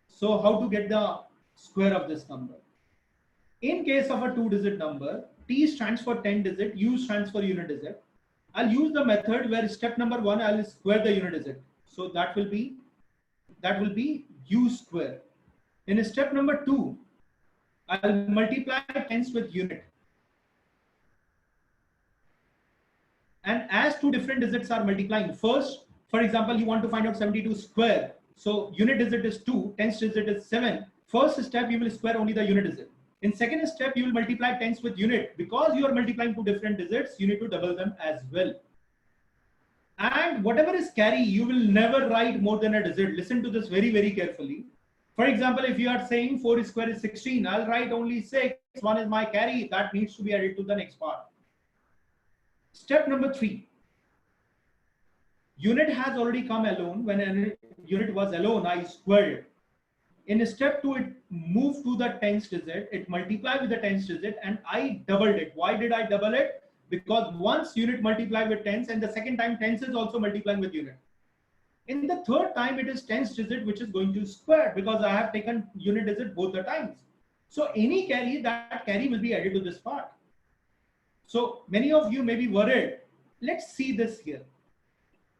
So how to get the square of this number? In case of a 2-digit number, T stands for 10 digit, U stands for unit digit. I'll use the method where step number 1, I'll square the unit digit. So that will be U square. In step number 2, I'll multiply tens with unit. And as two different digits are multiplying, first, for example, you want to find out 72 square. So unit digit is 2, tens digit is 7. First step, you will square only the unit digit. In second step, you will multiply tens with unit. Because you are multiplying two different digits, you need to double them as well. And whatever is carry, you will never write more than a digit. Listen to this very, very carefully. For example, if you are saying 4 square is 16, I'll write only 6. 1 is my carry. That needs to be added to the next part. Step number 3. Unit has already come alone. When a unit was alone, I squared it. In step 2, it moved to the tens digit. It multiplied with the tens digit and I doubled it. Why did I double it? Because once unit multiplied with tens and the second time tens is also multiplying with unit. In the third time, it is tens digit which is going to square because I have taken unit digit both the times. So any carry, that carry will be added to this part. So many of you may be worried. Let's see this here.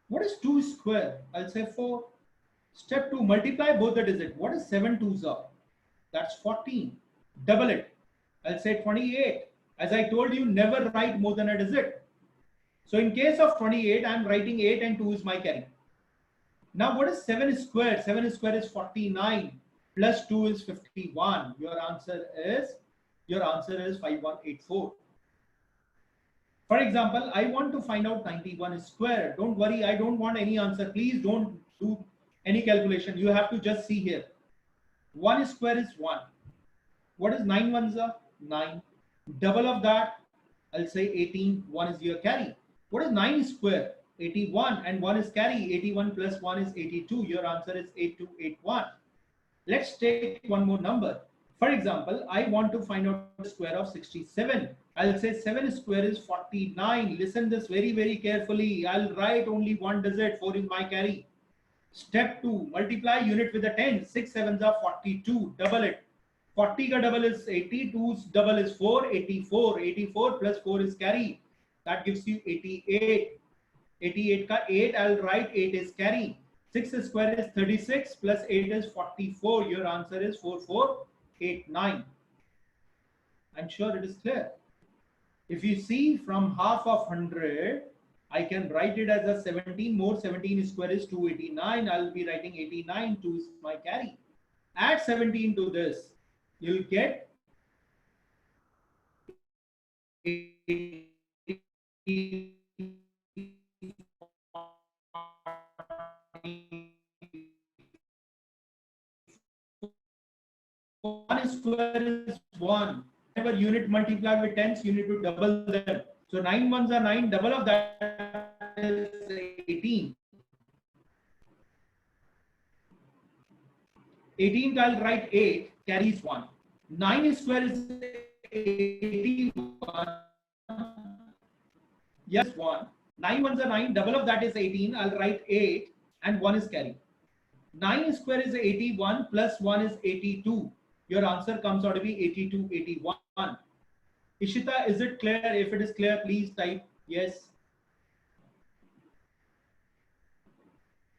What is 2 square? I'll say 4. Step 2, multiply both the digit. What is 7 2s are? That's 14. Double it. I'll say 28. As I told you, never write more than a digit. So in case of 28, I'm writing 8 and 2 is my carry. Now what is 7 squared? 7 squared is 49 plus 2 is 51. Your answer is 5184. For example, I want to find out 91 square. Don't worry, I don't want any answer. Please don't do any calculation. You have to just see here. 1 square is 1. What is 9 ones are? 9. Double of that, I'll say 18, 1 is your carry. What is 9 square? 81, and 1 is carry. 81 plus 1 is 82. Your answer is 8281. Let's take one more number. For example, I want to find out the square of 67. I'll say 7 square is 49. Listen this very, very carefully. I'll write only one digit. 4 is my carry. Step 2, multiply unit with a 10. 6 sevens are 42. Double it. 40 ka double is 80. 2's double is 4. 84. 84 plus 4 is carry. That gives you 88. 88 ka 8. I'll write 8 is carry. 6 square is 36 plus 8 is 44. Your answer is 4489. I'm sure it is clear. If you see from half of 100, I can write it as a 17 more 17 square is 289. I'll be writing 89. 2 is my carry. Add 17 to this. You'll get 1 square is 1. Whenever unit multiply with tens, you need to double them. So 9 ones are 9, double of that is 18. 18 I'll write 8, carries 1. 9 square is 81. Yes, 1. 9 ones are 9, double of that is 18. I'll write 8 and 1 is carry. 9 square is 81 plus 1 is 82. Your answer comes out to be 8281. Ishita, is it clear? If it is clear, please type yes.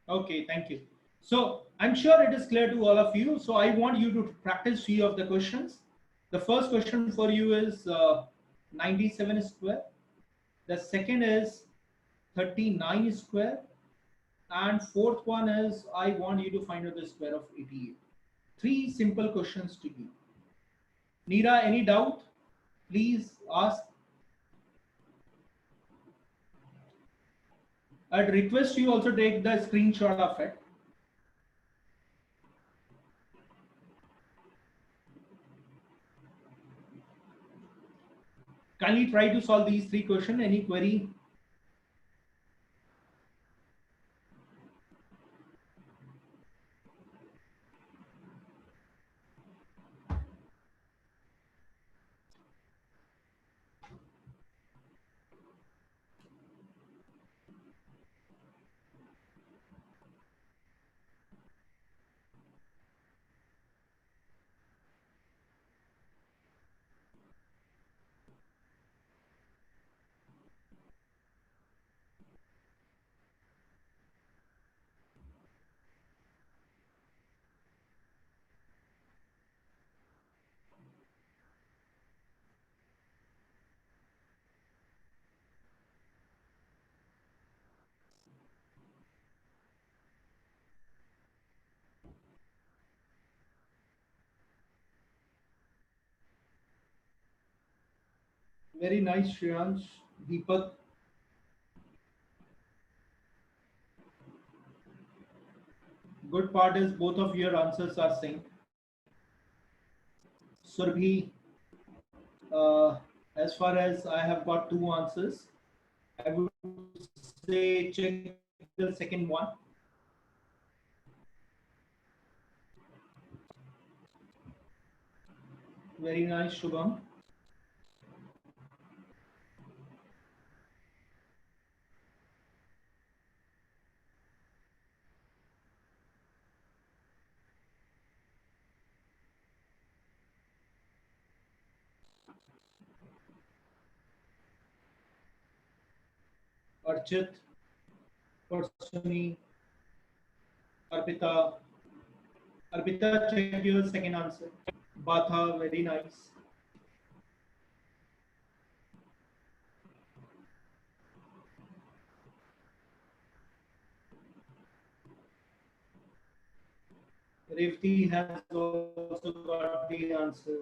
Okay, thank you. So I'm sure it is clear to all of you. So I want you to practice few of the questions. The first question for you is 97 square. The second is 39 square. And fourth one is I want you to find out the square of 88. Three simple questions to you. Neera, any doubt? Please ask. I'd request you also take the screenshot of it. Kindly try to solve these three questions. Any query? Very nice, Shreyansh. Deepak. Good part is both of your answers are synced. Surbhi, as far as I have got two answers, I would say check the second one. Very nice, Shubham. Archit, Personi, Arpita. Arpita, check your second answer. Batha, very nice. Revti has also got the answer.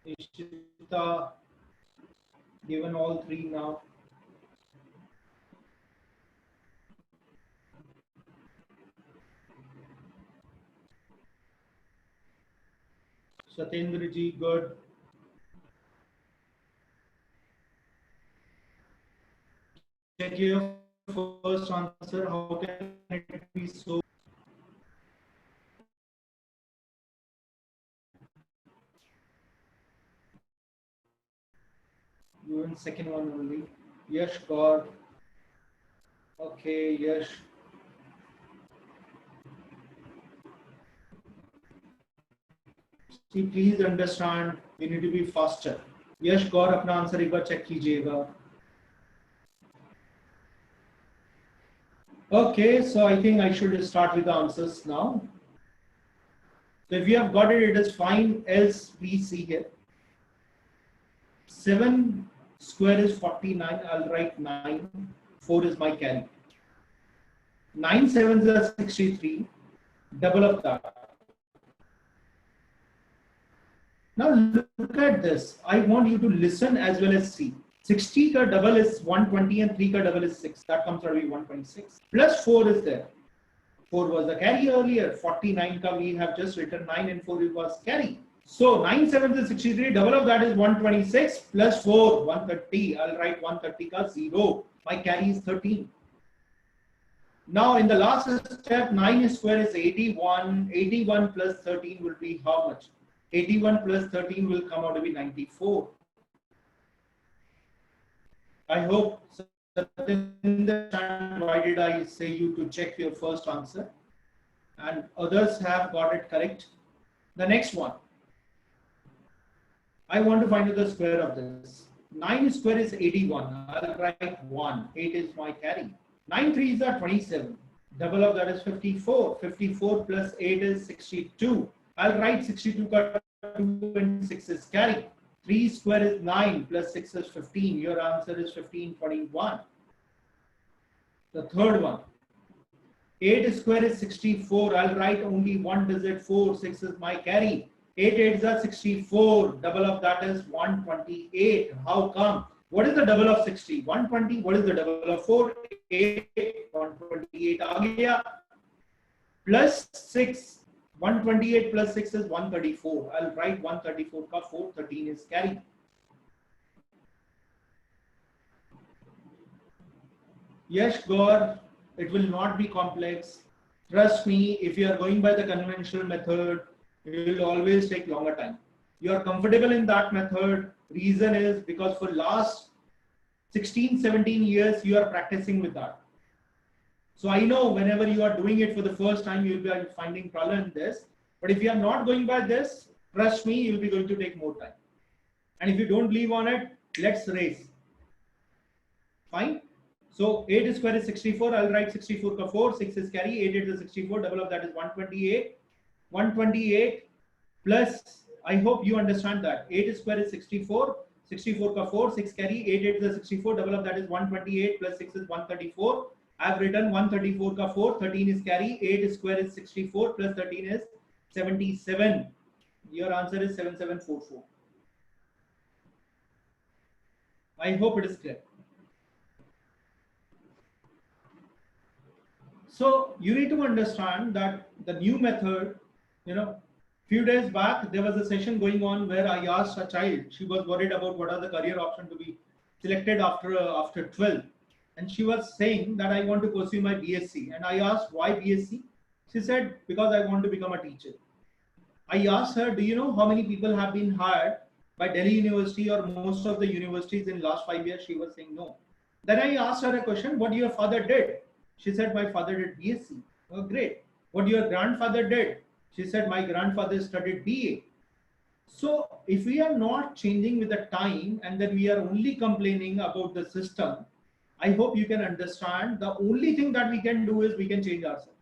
Ishita, given all three now. Satyendra ji, good. Check your first answer. How can it be so? You in second one only. Yes, God. Okay, yes. See, please understand. We need to be faster. यश गौर अपना answer एक बार check कीजिएगा. Okay, so I think I should start with the answers now. So if you have got it, it is fine. Else please see here. 7 square is 49. I'll write 9. 4 is my carry. 9 sevens are 63. Double of that. Now look at this. I want you to listen as well as see. 60 ka double is 120 and 3 ka double is 6. That comes out to be 126. Plus 4 is there. 4 was the carry earlier. 49 ka we have just written 9 and 4 it was carry. So 9 sevens is 63. Double of that is 126 plus 4 130. I'll write 130 ka 0. My carry is 13. Now in the last step 9 square is 81. 81 plus 13 will be how much? 81 plus 13 will come out to be 94. I hope why did I say you to check your first answer and others have got it correct. The next one, I want to find out the square of this. 9 square is 81. I'll write 1. 8 is my carry. 9 threes are 27. Double of that is 54. 54 plus 8 is 62. I'll write 62 2 and 6 is carry. 3 square is 9 plus 6 is 15. Your answer is 1541. The third one. 8 square is 64. I'll write only one digit 4. 6 is my carry. 8 8s are 64. Double of that is 128. How come? What is the double of 60? 120. What is the double of 4? 8. 128 aa gaya. Plus 6. 128 plus 6 is 134. I'll write 134 ka 4. 13 is carry. Yes, Gaur, it will not be complex. Trust me, if you are going by the conventional method, it will always take longer time. You are comfortable in that method. Reason is because for last 16, 17 years, you are practicing with that. So I know whenever you are doing it for the first time, you will be finding problem in this. But if you are not going by this, trust me, you will be going to take more time. And if you don't believe on it, let's race. Fine. So 8 square is 64. I'll write 64 ka 4. 6 is carry. 8 8 is 64. Double of that is 128. 128 plus, I hope you understand that. 8 square is 64. 64 ka 4. 6 carry. 8 8 is 64. Double of that is 128 plus 6 is 134. I've written 134 ka 4. 13 is carry. 8 square is 64 plus 13 is 77. Your answer is 7744. I hope it is clear. So you need to understand that the new method, few days back there was a session going on where I asked a child, she was worried about what are the career options to be selected after 12, and she was saying that I want to pursue my BSc, and I asked why BSc. She said because I want to become a teacher. I asked her, do you know how many people have been hired by Delhi University or most of the universities in last 5 years? She was saying no. Then I asked her a question, what your father did? She said my father did BSc. Oh, great. What your grandfather did? She said my grandfather studied BA. So if we are not changing with the time and then we are only complaining about the system, I hope you can understand the only thing that we can do is we can change ourselves.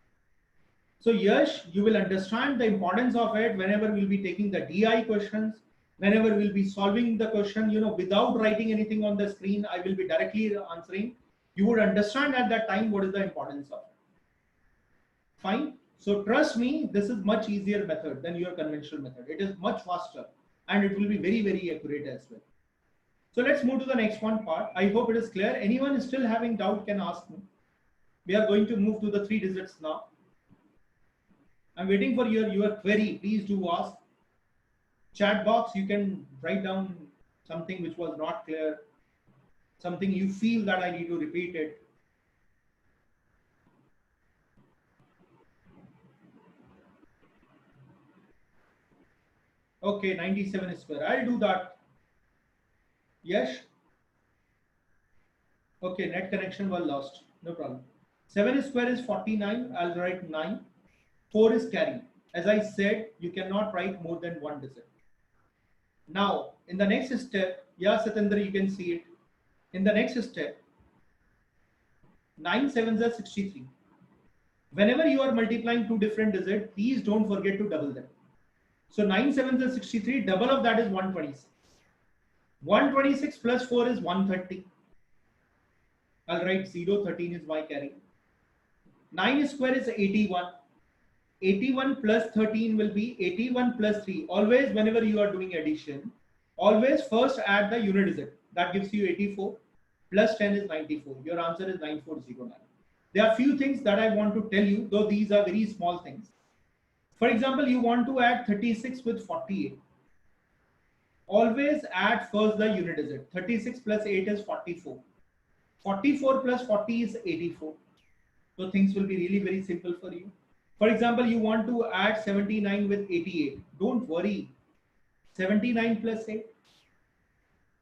So Yash, you will understand the importance of it whenever we'll be taking the DI questions, whenever we'll be solving the question, without writing anything on the screen, I will be directly answering. You would understand at that time what is the importance of it. Fine. So trust me, this is much easier method than your conventional method. It is much faster and it will be very, very accurate as well. So let's move to the next one part. I hope it is clear. Anyone still having doubt can ask me. We are going to move to the 3 digits now. I'm waiting for your query. Please do ask. chat box, you can write down something which was not clear, something you feel that I need to repeat it. Okay, 97 square. I'll do that. Yes. Okay, net connection was lost. No problem. 7 square is 49. I'll write 9. 4 is carry. As I said, you cannot write more than one digit. Now, in the next step, yeah, Satendra, you can see it. In the next step, 9 sevens are 63. Whenever you are multiplying two different digits, please don't forget to double them. So 9 sevens are 63, double of that is 126. 126 plus 4 is 130. I'll write 0, 13 is my carry. 9 square is 81. 81 plus 13 will be 81 plus 3. Always, whenever you are doing addition, always first add the unit digit. That gives you 84. Plus 10 is 94. Your answer is 9409. There are few things that I want to tell you, though these are very small things. For example, you want to add 36 with 48. Always add first the unit digit. 36 plus 8 is 44. 44 plus 40 is 84. So things will be really very simple for you. For example, you want to add 79 with 88. Don't worry. 79 plus 8,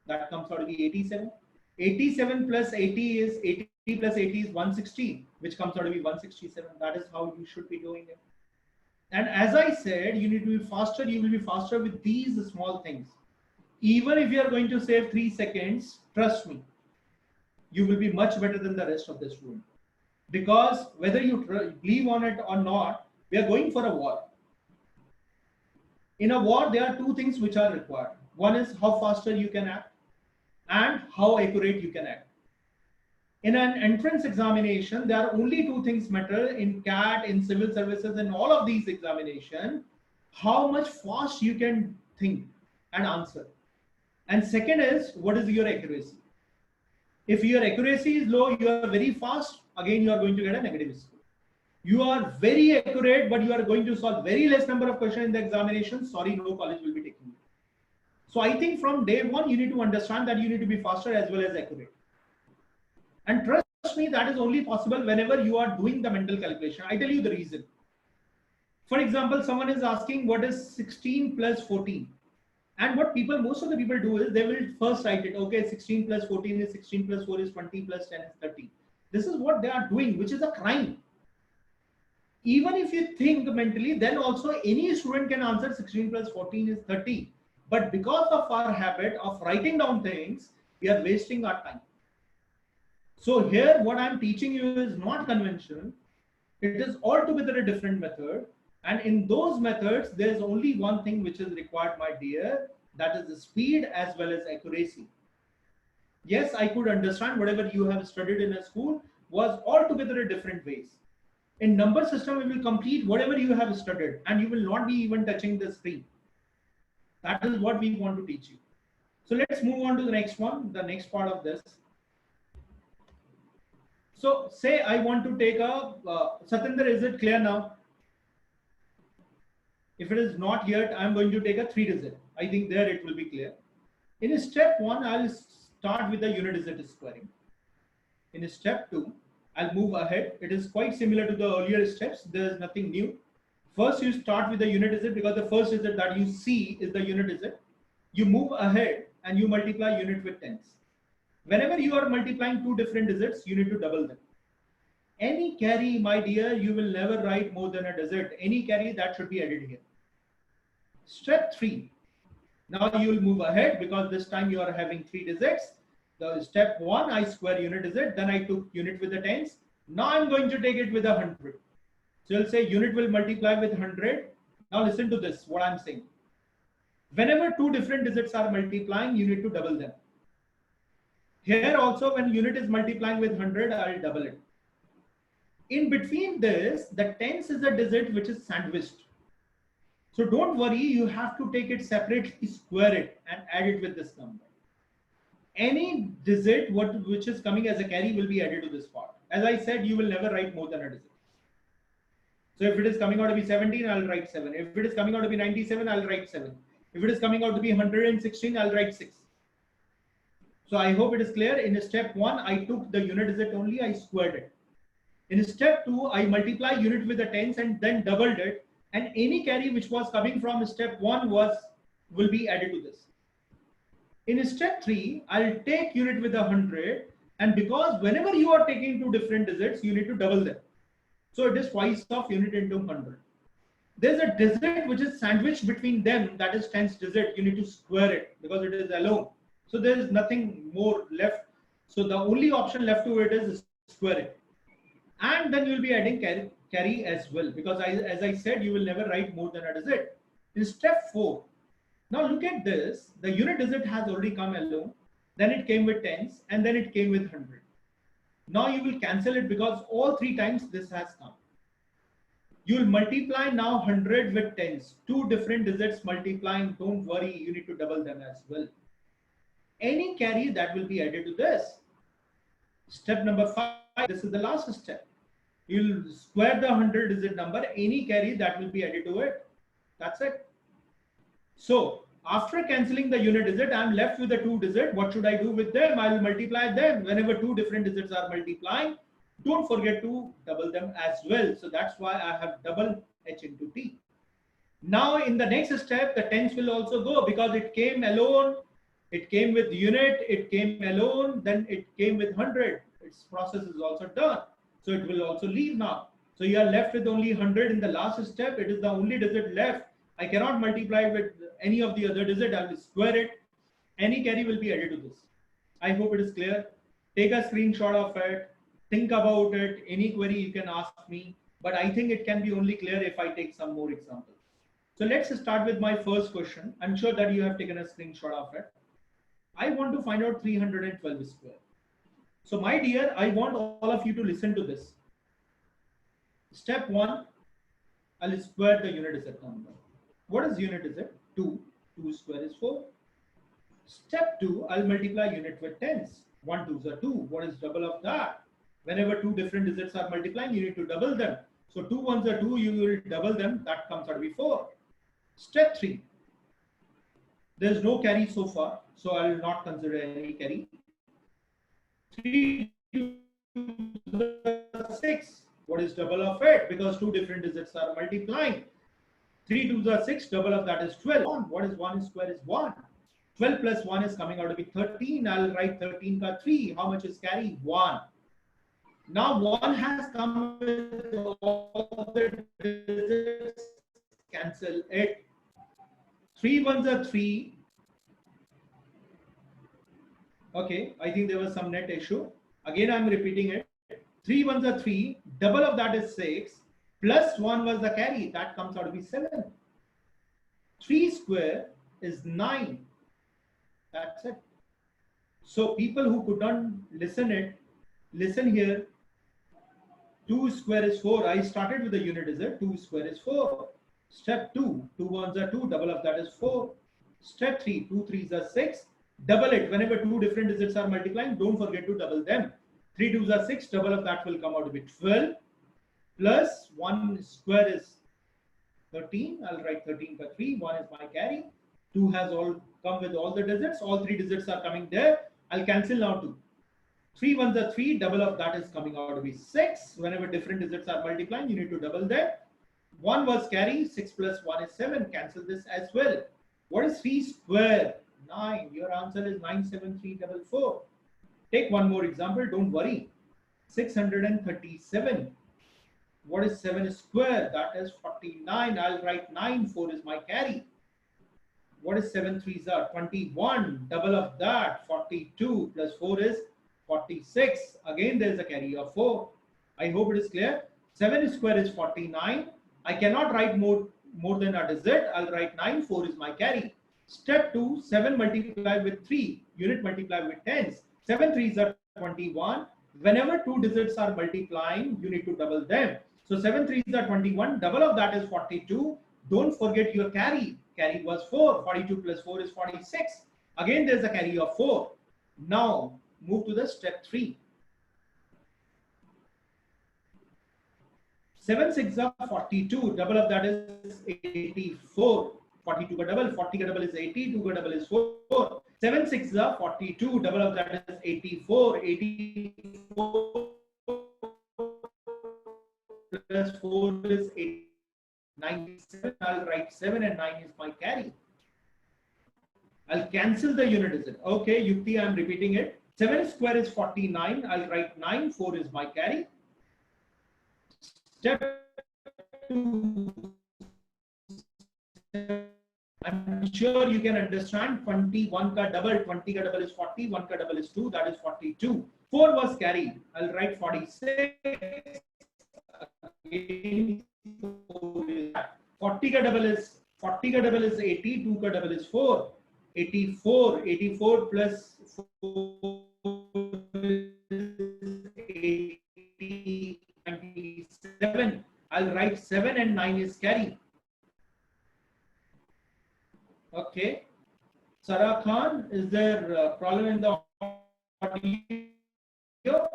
that comes out to be 87. 87 plus 80 is 80 plus 80 is 160, which comes out to be 167. That is how you should be doing it. And as I said, you need to be faster. You will be faster with these small things. Even if you are going to save 3 seconds, trust me, you will be much better than the rest of the student. Because whether you believe on it or not, we are going for a war. In a war, there are two things which are required. One is how faster you can act and how accurate you can act. In an entrance examination, there are only two things matter in CAT, in civil services, and all of these examinations, how much fast you can think and answer. And second is, what is your accuracy? If your accuracy is low, you are very fast, again, you are going to get a negative score. You are very accurate, but you are going to solve very less number of questions in the examination. Sorry, no college will be taking you. So I think from day one, you need to understand that you need to be faster as well as accurate. And trust me, that is only possible whenever you are doing the mental calculation. I tell you the reason. For example, someone is asking what is 16 plus 14. And what most of the people do is they will first write it. Okay, 16 plus 14 is 16 plus 4 is 20 plus 10 is 30. This is what they are doing, which is a crime. Even if you think mentally, then also any student can answer 16 plus 14 is 30. But because of our habit of writing down things, we are wasting our time. So here, what I'm teaching you is not conventional. It is altogether a different method. And in those methods, there's only one thing which is required, my dear, that is the speed as well as accuracy. Yes, I could understand whatever you have studied in a school was altogether a different ways. In number system, we will complete whatever you have studied and you will not be even touching the screen. That is what we want to teach you. So let's move on to the next one, the next part of this. So say I want to take a, Satinder, is it clear now? If it is not yet, I'm going to take a 3-digit. I think there it will be clear. In step 1, I'll start with the unit digit squaring. In step 2, I'll move ahead. It is quite similar to the earlier steps. There is nothing new. First, you start with the unit digit because the first digit that you see is the unit digit. You move ahead and you multiply unit with tens. Whenever you are multiplying two different digits, you need to double them. Any carry, my dear, you will never write more than a digit. Any carry that should be added here. Step 3. Now you will move ahead because this time you are having 3 digits. The step 1, I square unit digit. Then I took unit with the tens. Now I'm going to take it with 100. So you'll say unit will multiply with 100. Now listen to this, what I'm saying. Whenever two different digits are multiplying, you need to double them. Here also, when unit is multiplying with 100, I'll double it. In between this, the tens is a digit which is sandwiched. So don't worry, you have to take it separately, square it and add it with this number. Any digit which is coming as a carry will be added to this part. As I said, you will never write more than a digit. So if it is coming out to be 17, I'll write 7. If it is coming out to be 97, I'll write 7. If it is coming out to be 116, I'll write 6. So I hope it is clear. In step 1, I took the unit digit only, I squared it. In step 2, I multiply unit with the tens and then doubled it, and any carry which was coming from step 1 will be added to this. In step 3, I'll take unit with 100, and because whenever you are taking two different digits, you need to double them. So it is twice of unit into 100. There's a digit which is sandwiched between them, that is tens digit. You need to square it because it is alone. So there is nothing more left. So the only option left to it is square it. And then you will be adding carry as well, because as I said, you will never write more than a digit. In step 4, now look at this. The unit digit has already come alone, then it came with tens, and then it came with 100. Now you will cancel it because all 3 times this has come. You will multiply now 100 with tens. Two different digits multiplying, don't worry, you need to double them as well. Any carry that will be added to this. Step number 5, this is the last step. You'll square the 100 digit number, any carry that will be added to it. That's it. So after cancelling the unit digit, I'm left with the 2 digit. What should I do with them? I'll multiply them. Whenever 2 different digits are multiplying, don't forget to double them as well. So that's why I have double h into t. Now in the next step, the tens will also go because it came alone. It came with unit, it came alone, then it came with 100. Its process is also done. So it will also leave now. So you are left with only 100 in the last step. It is the only digit left. I cannot multiply with any of the other digit. I will square it. Any carry will be added to this. I hope it is clear. Take a screenshot of it. Think about it. Any query you can ask me. But I think it can be only clear if I take some more examples. So let's start with my first question. I'm sure that you have taken a screenshot of it. I want to find out 312 square. So my dear, I want all of you to listen to this. Step 1, I'll square the unit digit number. What is unit digit? 2. 2 square is 4. Step 2, I'll multiply unit with tens. 1 2s are 2. What is double of that? Whenever 2 different digits are multiplying, you need to double them. So 2 1s are 2, you will double them. That comes out to be 4. Step 3. There is no carry so far, so I will not consider any carry. 3 2s 6. What is double of it? Because 2 different digits are multiplying. 3 2s are 6. Double of that is 12. What is 1 square is 1. 12 plus 1 is coming out to be 13. I'll write 13 ka 3. How much is carry? 1. Now 1 has come with all the digits. Cancel it. 3 1s are 3. Okay, I think there was some net issue. Again, I'm repeating it. 3 1s are 3. Double of that is 6. Plus 1 was the carry. That comes out to be 7. 3 square is 9. That's it. So people who could not listen here. 2 square is 4. I started with the unit digit. 2 square is 4. Step 2. 2 1s are 2. Double of that is 4. Step 3. 2 3s are 6. Double it. Whenever 2 different digits are multiplying, don't forget to double them. 3 2s are 6. Double of that will come out to be 12. Plus 1 square is 13. I'll write 13 per 3. 1 is my carry. 2 has all come with all the digits. All 3 digits are coming there. I'll cancel now 2. 3 1s are 3. Double of that is coming out to be 6. Whenever different digits are multiplying, you need to double them. 1 was carry. 6 plus 1 is 7. Cancel this as well. What is 3 square? 9. Your answer is 97344. Take one more example. Don't worry. 637. What is 7 square? That is 49. I'll write 9. 4 is my carry. What is 7 3s are? 21. Double of that. 42 plus 4 is 46. Again, there is a carry of 4. I hope it is clear. 7 square is 49. I cannot write more than a digit. I'll write 9. 4 is my carry. Step 2, 7 multiply with 3. Unit multiply with tens. 7 3s are 21. Whenever 2 digits are multiplying, you need to double them. So 7 3s are 21. Double of that is 42. Don't forget your carry. Carry was 4. 42 plus 4 is 46. Again, there's a carry of 4. Now, move to the step 3. 7 6 are 42. Double of that is 84. 42 का double, 40 का double is 80, 2 का double is 4, 7 6 are 42, double of that is 84, 84 plus 4 is 97. I'll write 7 and 9 is my carry. I'll cancel the unit digit. Okay, Yukti, I'm repeating it. 7 square is 49. I'll write 9. 4 is my carry. Step 2. I'm sure you can understand 21 ka double. 20 ka double is 40. 1 ka double is 2. That is 42. 4 was carried. I'll write 46. Again, 40 ka double is 80. 2 ka double is 4. 84. 84 plus 4 is 80. 97. I'll write 7 and 9 is carry. Okay. Sarah Khan, is there a problem in the audio?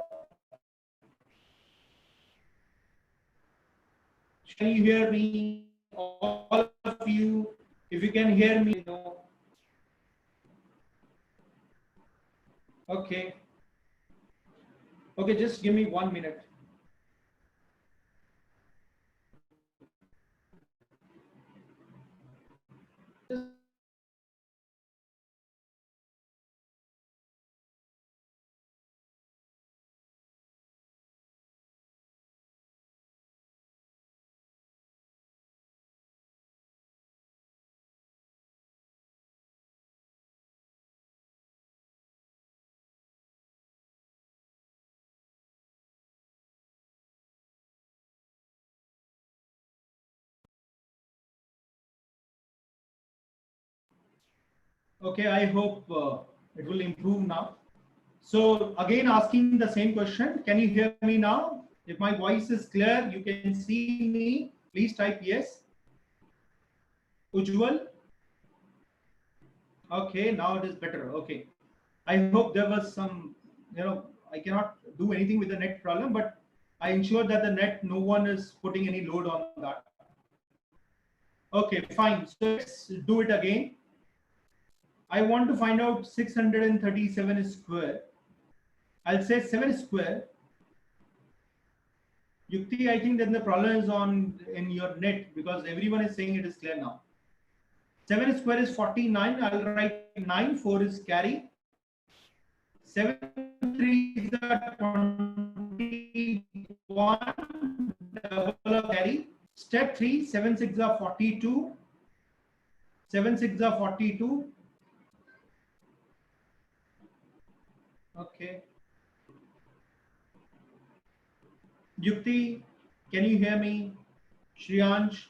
Can you hear me? All of you, if you can hear me, Okay. Okay, just give me 1 minute. Okay, I hope it will improve now. So again, asking the same question. Can you hear me now? If my voice is clear, you can see me. Please type yes. Ujjwal. Okay, now it is better. Okay. I hope there was some, I cannot do anything with the net problem, but I ensure that the net, no one is putting any load on that. Okay, fine. So let's do it again. I want to find out 637 square. I'll say 7 square. Yukti, I think that the problem is in your net because everyone is saying it is clear now. 7 square is 49. I'll write 9. 4 is carry. 7 3 is the 21. Double of carry. Step 3. 7 6 are 42. 7 6 are 42. Okay. Yukti, can you hear me? Shriyansh?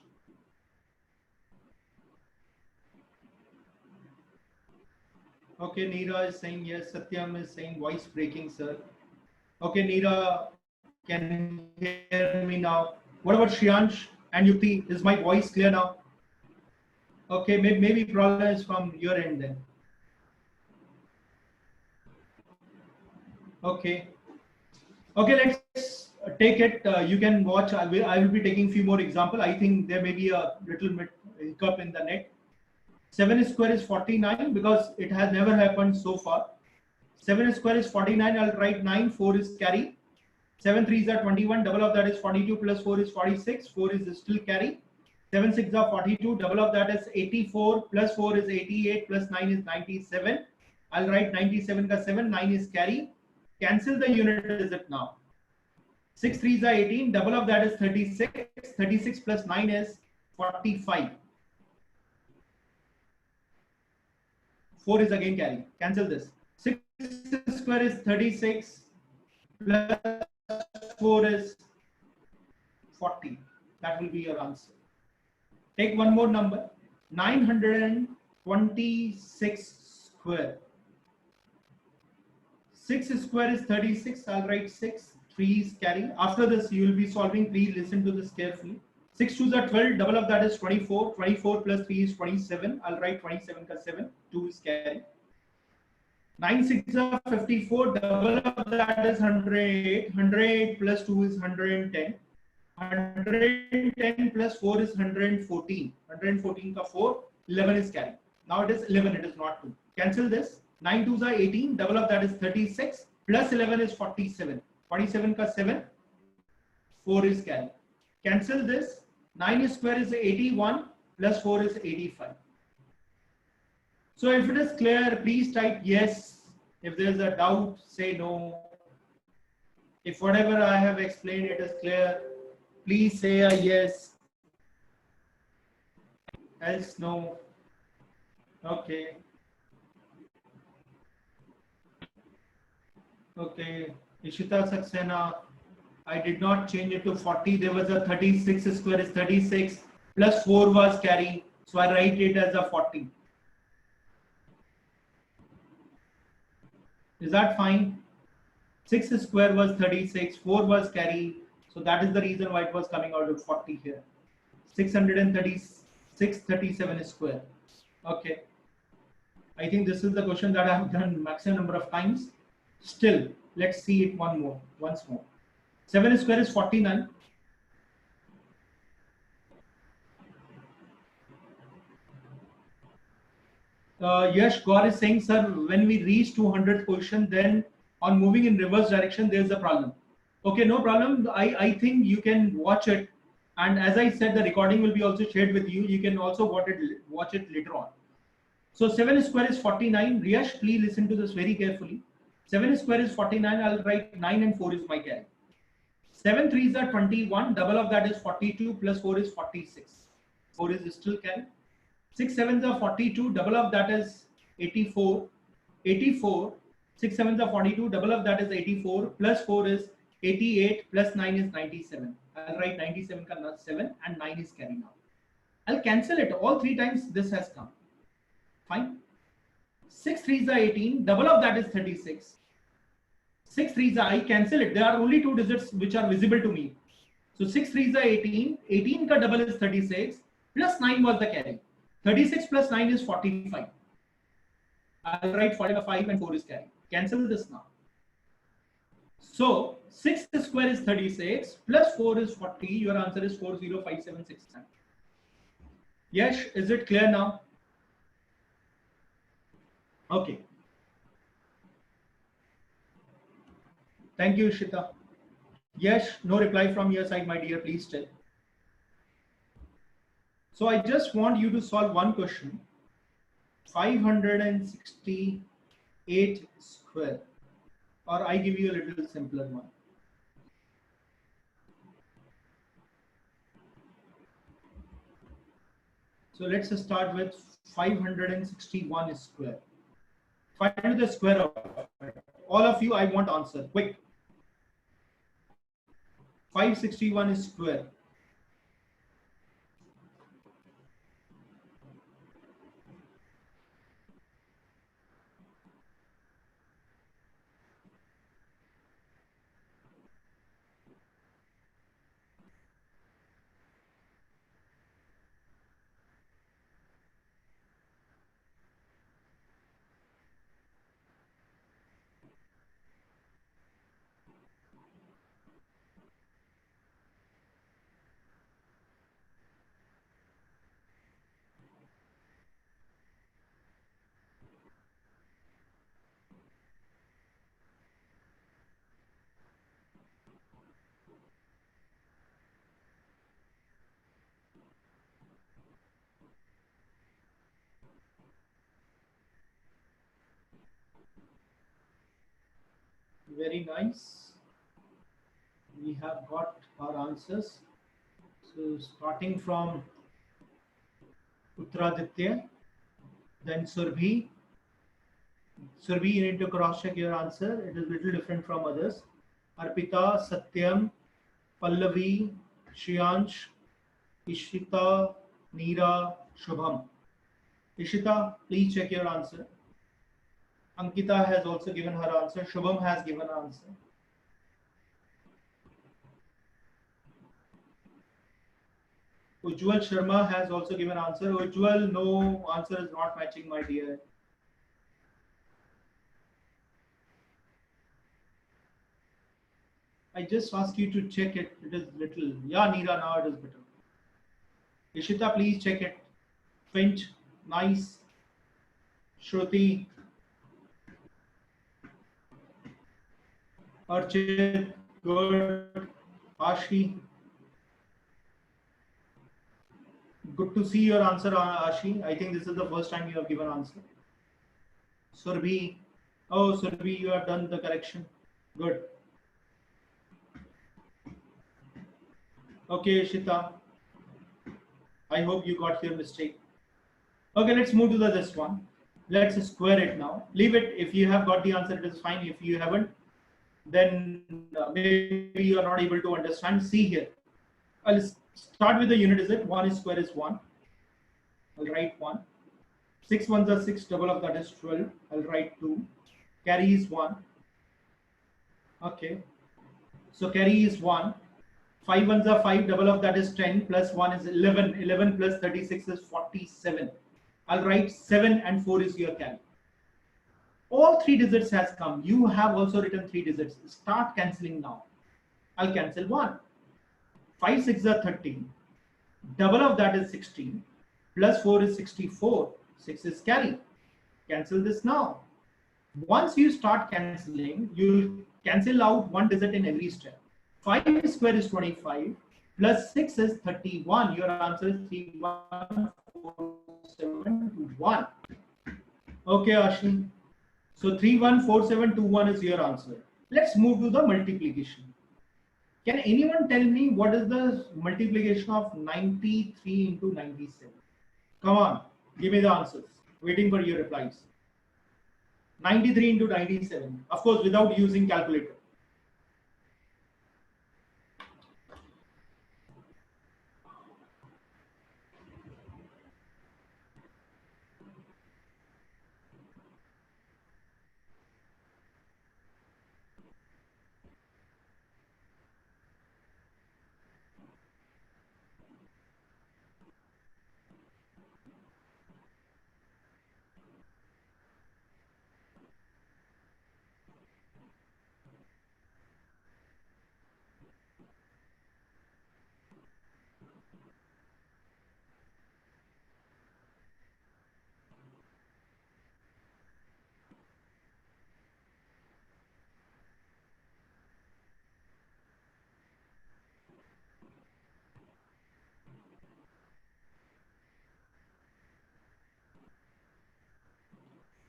Okay, Neera is saying yes. Satyam is saying voice breaking, sir. Okay, Neera, can you hear me now? What about Shriyansh and Yukti? Is my voice clear now? Okay, maybe problem is from your end then. Okay. Okay, let's take it. You can watch. I will be taking few more example. I think there may be a little bit hiccup in the net. 7 square is 49 because it has never happened so far. 7 square is 49. I'll write 9. 4 is carry. 7 3s are 21. Double of that is 42 plus 4 is 46. 4 is still carry. 7 6 are 42. Double of that is 84 plus 4 is 88 plus 9 is 97. I'll write 97 ka 7. 9 is carry. Cancel the unit digit now. 6 3s are 18. Double of that is 36. 36 plus 9 is 45. 4 is again carry. Cancel this. 6 square is 36 plus 4 is 40. That will be your answer. Take one more number. 926 square. 6 square is 36. I'll write 6. 3 is carry. After this, you will be solving. Please listen to this carefully. 6 2s are 12. Double of that is 24. 24 plus 3 is 27. I'll write 27 ka 7. 2 is carry. 9 6 are 54. Double of that is 108. 108 plus 2 is 110. 110 plus 4 is 114. 114 ka 4. 11 is carry. Now it is 11, it is not 2. Cancel this. 9 2s are 18, double of that is 36, plus 11 is 47. 47 ka 7, 4 is carry. Cancel this. 9 square is 81, plus 4 is 85. So if it is clear, please type yes. If there is a doubt, say no. If whatever I have explained it is clear, please say a yes. Else no. Okay. Okay. Ishita Saxena, I did not change it to 40. There was a 36 square is 36 plus 4 was carry. So I write it as a 40. Is that fine? 6 square was 36, 4 was carry. So that is the reason why it was coming out with 40 here. 637 square. Okay. I think this is the question that I have done maximum number of times. Still, let's see it once more. 7 square is 49. Yash Gaur is saying, sir, when we reach 200th question, then on moving in reverse direction, there is a problem. Okay, no problem. I think you can watch it. And as I said, the recording will be also shared with you. You can also watch it later on. So 7 square is 49. Riyash, please listen to this very carefully. 7 square is 49. I'll write 9 and 4 is my carry. 7 3s are 21. Double of that is 42 plus 4 is 46. 4 is still carry. 6 7s are 42. Double of that is 84. 84. 6 7s are 42. Double of that is 84. Plus 4 is 88. Plus 9 is 97. I'll write 97 ka 7 and 9 is carry now. I'll cancel it. All 3 times this has come. Fine. 6 3s are 18. Double of that is 36. 6 3s are, I cancel it. There are only 2 digits which are visible to me. So 6 3s are 18. 18 ka double is 36. Plus 9 was the carry. 36 plus 9 is 45. I'll write 45 and 4 is carry. Cancel this now. So 6 square is 36 plus 4 is 40. Your answer is 405769. Yes, is it clear now? Okay. Thank you, Ishita. Yes, no reply from your side, my dear. Please tell. So I just want you to solve one question. 568 square. Or I give you a little simpler one. So let's start with 561 square. Find the square of it. All of you, I want answer. Quick. 561 square. Very nice. We have got our answers. So starting from Uttraditya, then Surbhi. Surbhi, you need to cross check your answer. It is a little different from others. Arpita, Satyam, Pallavi, Shriyansh, Ishita, Neera, Shubham. Ishita, please check your answer. Ankita has also given her answer. Shubham has given an answer. Ujjwal Sharma has also given answer. Ujjwal, no, answer is not matching, my dear. I just ask you to check it. It is little. Yeah, Neera, now it is better. Ishita, please check it. Finch, Nice. Shruti. Archit. Good. Ashi. Good to see your answer, Ashi. I think this is the first time you have given answer. Surbhi. Oh, Surbhi, you have done the correction. Good. Okay, Shita. I hope you got your mistake. Okay, let's move to this one. Let's square it now. Leave it. If you have got the answer, it is fine. If you haven't, then maybe you are not able to understand. See here. I'll start with the unit digit. 1 square is 1. I'll write 1. 6 ones are 6. Double of that is 12. I'll write 2. Carry is 1. Okay. So carry is 1. 5 ones are 5. Double of that is 10. Plus 1 is 11. 11 plus 36 is 47. I'll write 7 and 4 is your carry. All 3 digits has come. You have also written 3 digits. Start cancelling now. I'll cancel 1. 5 6 are 13. Double of that is 16. Plus 4 is 64. 6 is carry. Cancel this now. Once you start cancelling, you cancel out 1 digit in every step. 5 square is 25. Plus 6 is 31. Your answer is 314721. Okay, Ashwin. So 314721 is your answer. Let's move to the multiplication. Can anyone tell me what is the multiplication of 93 into 97? Come on, give me the answers. Waiting for your replies. 93 into 97. Of course, without using calculator.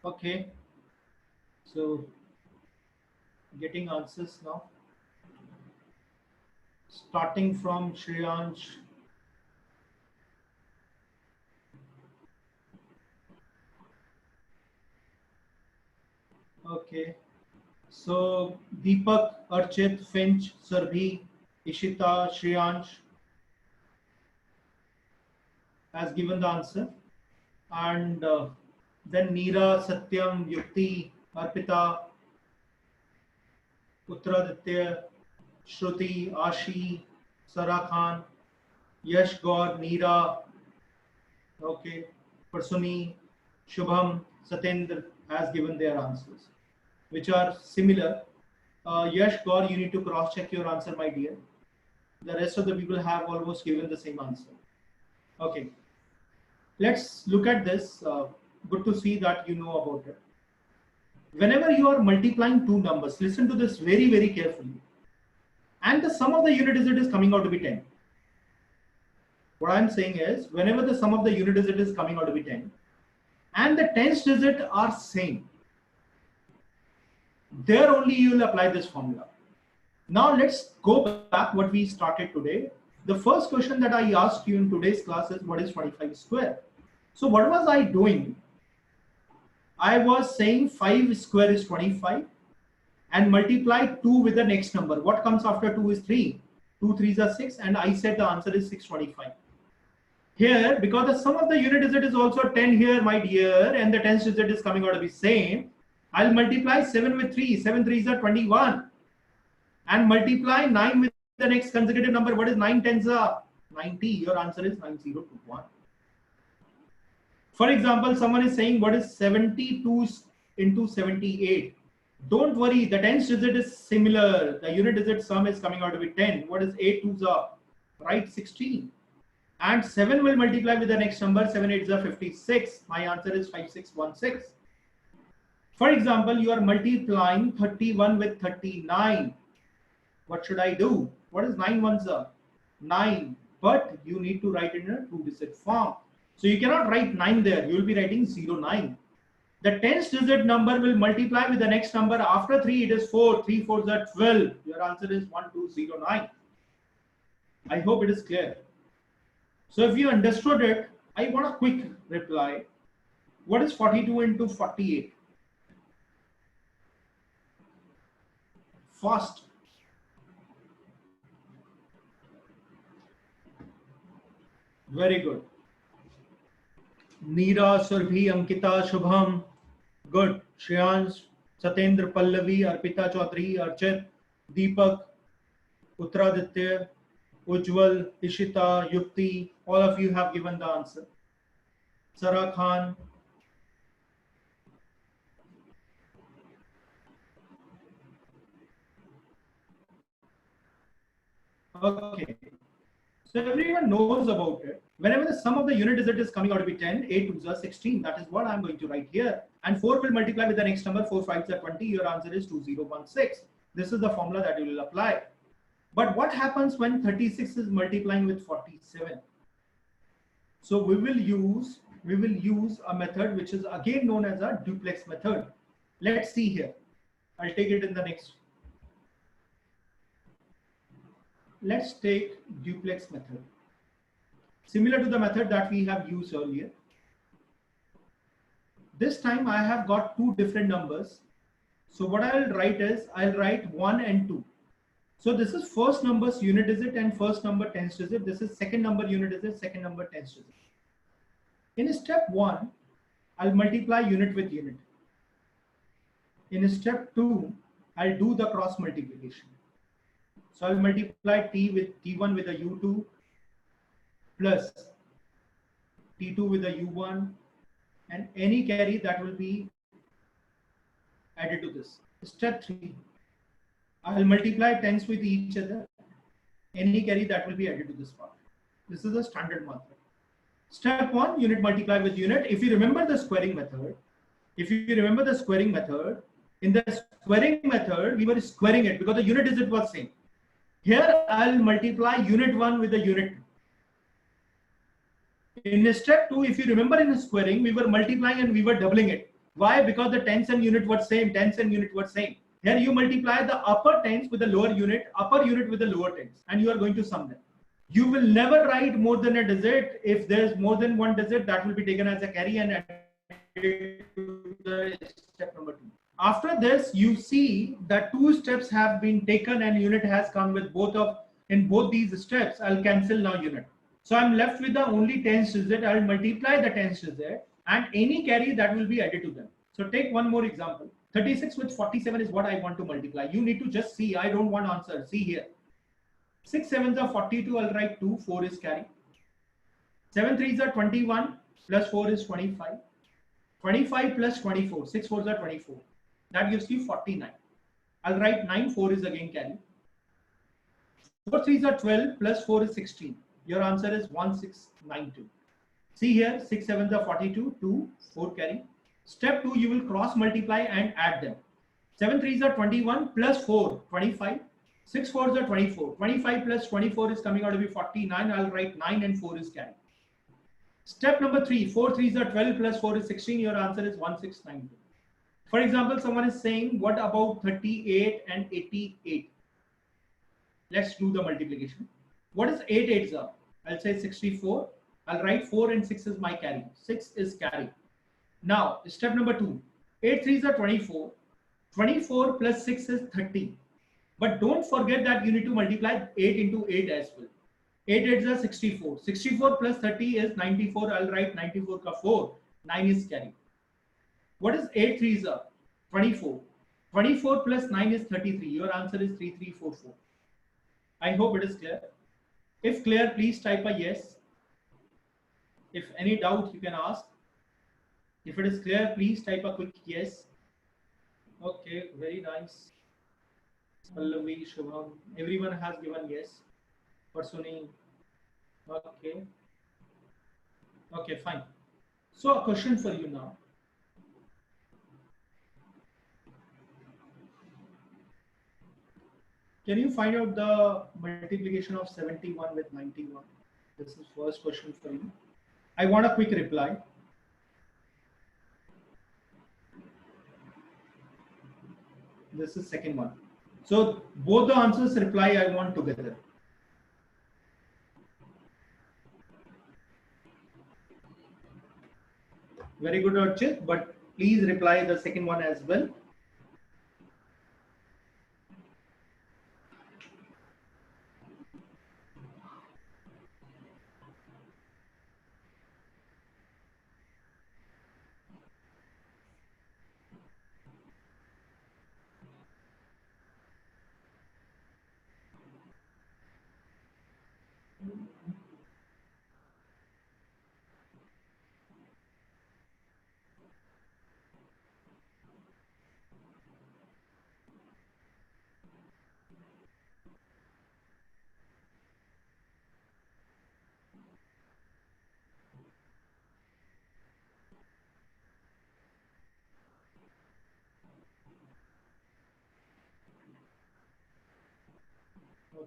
Okay. So getting answers now. Starting from Shreyansh. Okay. So Deepak, Archit, Finch, Surbhi, Ishita, Shreyansh has given the answer. And then Neera, Satyam, Yukti, Arpita, Uttraditya, Shruti, Ashi, Sara Khan, Yash Gaur, Neera, okay, Parsuni, Shubham, Satyendra has given their answers, which are similar. Yash Gaur, you need to cross check your answer, my dear. The rest of the people have almost given the same answer. Okay, let's look at this. Good to see that you know about it. Whenever you are multiplying two numbers, listen to this very, very carefully. And the sum of the unit digit is coming out to be 10. What I'm saying is, whenever the sum of the unit digit is coming out to be 10, and the tens digit are same, there only you will apply this formula. Now let's go back what we started today. The first question that I asked you in today's class is, what is 25 square? So what was I doing? I was saying 5 square is 25 and multiply 2 with the next number. What comes after 2 is 3. 2 3s are 6, and I said the answer is 625. Here, because the sum of the unit digit is also 10 here, my dear, and the tens digit is coming out to be same, I'll multiply 7 with 3. 7 3s are 21. And multiply 9 with the next consecutive number. What is 9 tens are? 90. Your answer is 9021. For example, someone is saying, what is 72 into 78? Don't worry, the tens digit is similar. The unit digit sum is coming out to be 10. What is 8 twos are? Right, 16. and 7 will multiply with the next number. 7 8s are 56. My answer is 5616. For example, you are multiplying 31 with 39. What should I do? What is 9 ones are? 9. But you need to write in a 2-digit form. So you cannot write 9 there. You will be writing 09. The 10th digit number will multiply with the next number. After 3, it is 4. 3 4s are 12. Your answer is 1209. I hope it is clear. So if you understood it, I want a quick reply. What is 42 into 48? Fast. Very good. Neera, Surabhi, Ankita, Shubham. Good. Shreyansh, Satyendra, Pallavi, Arpita Chaudhary, Archit, Deepak, Uttraditya, Ujjwal, Ishita, Yukti. All of you have given the answer. Sarah Khan. Okay. So everyone knows about it. Whenever the sum of the unit digit is coming out to be 10, 8 2s are 16. That is what I'm going to write here. And 4 will multiply with the next number. 4 5s are 20. Your answer is 2016. This is the formula that you will apply. But what happens when 36 is multiplying with 47? So we will use a method which is again known as a duplex method. Let's see here. I'll take it in the next. Let's take duplex method. Similar to the method that we have used earlier. This time I have got two different numbers. So what I'll write is, I'll write 1 and 2. So this is first number's unit digit and first number tens digit. This is second number unit digit, second number tens digit. In step 1, I'll multiply unit with unit. In step 2, I'll do the cross multiplication. So I'll multiply t with t1 with a u2 plus t2 with a u1 and any carry that will be added to this. Step 3, I'll multiply tens with each other. Any carry that will be added to this part. This is a standard method. Step 1, unit multiply with unit. If you remember the squaring method, in the squaring method, we were squaring it because the unit digit was same. Here, I'll multiply unit 1 with the unit 2. In step 2, if you remember in squaring, we were multiplying and we were doubling it. Why? Because the tens and unit were same, Here you multiply the upper tens with the lower unit, upper unit with the lower tens, and you are going to sum them. You will never write more than a digit. If there's more than one digit, that will be taken as a carry and added to the step number 2. After this, you see that 2 steps have been taken and unit has come with in both these steps. I'll cancel now unit. So I'm left with the only tens digit. I'll multiply the tens digit and any carry that will be added to them. So take one more example. 36 with 47 is what I want to multiply. You need to just see. I don't want answer. See here. 6 7s are 42. I'll write 2. 4 is carry. 7 3s are 21 plus 4 is 25. 25 plus 24. 6 4s are 24. That gives you 49. I'll write 9. 4 is again carry. 4 3s are 12 plus 4 is 16. Your answer is 1692. See here, 6 7s are 42, 2, 4 carry. Step 2, you will cross multiply and add them. 7 3s are 21 plus 4, 25. 6 4s are 24. 25 plus 24 is coming out to be 49. I'll write 9 and 4 is carry. Step number 3, 4 3s are 12 plus 4 is 16. Your answer is 1692. For example, someone is saying, what about 38 and 88? Let's do the multiplication. What is 8 8s are? I'll say 64. I'll write 4 and 6 is my carry. 6 is carry. Now, step number 2. 8 3s are 24. 24 plus 6 is 30. But don't forget that you need to multiply 8 into 8 as well. 8 8s are 64. 64 plus 30 is 94. I'll write 94 ka 4. 9 is carry. What is 8 3s are? 24. 24 plus 9 is 33. Your answer is 3344. I hope it is clear. If clear, please type a yes. If any doubt, you can ask. If it is clear, please type a quick yes. Okay, very nice. Pallavi, Shubham, everyone has given yes. Parsuni, okay. Okay, fine. So a question for you now. Can you find out the multiplication of 71 with 91? This is first question for you. I want a quick reply. This is second one. So both the answers reply I want together. Very good, Archit, but please reply the second one as well.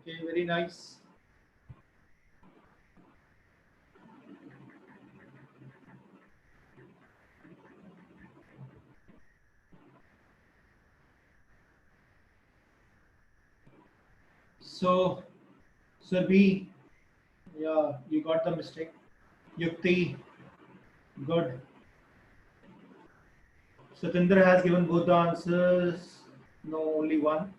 Okay, very nice. So, Surbi, yeah, you got the mistake. Yukti, good. Satinder has given both the answers. No, only one.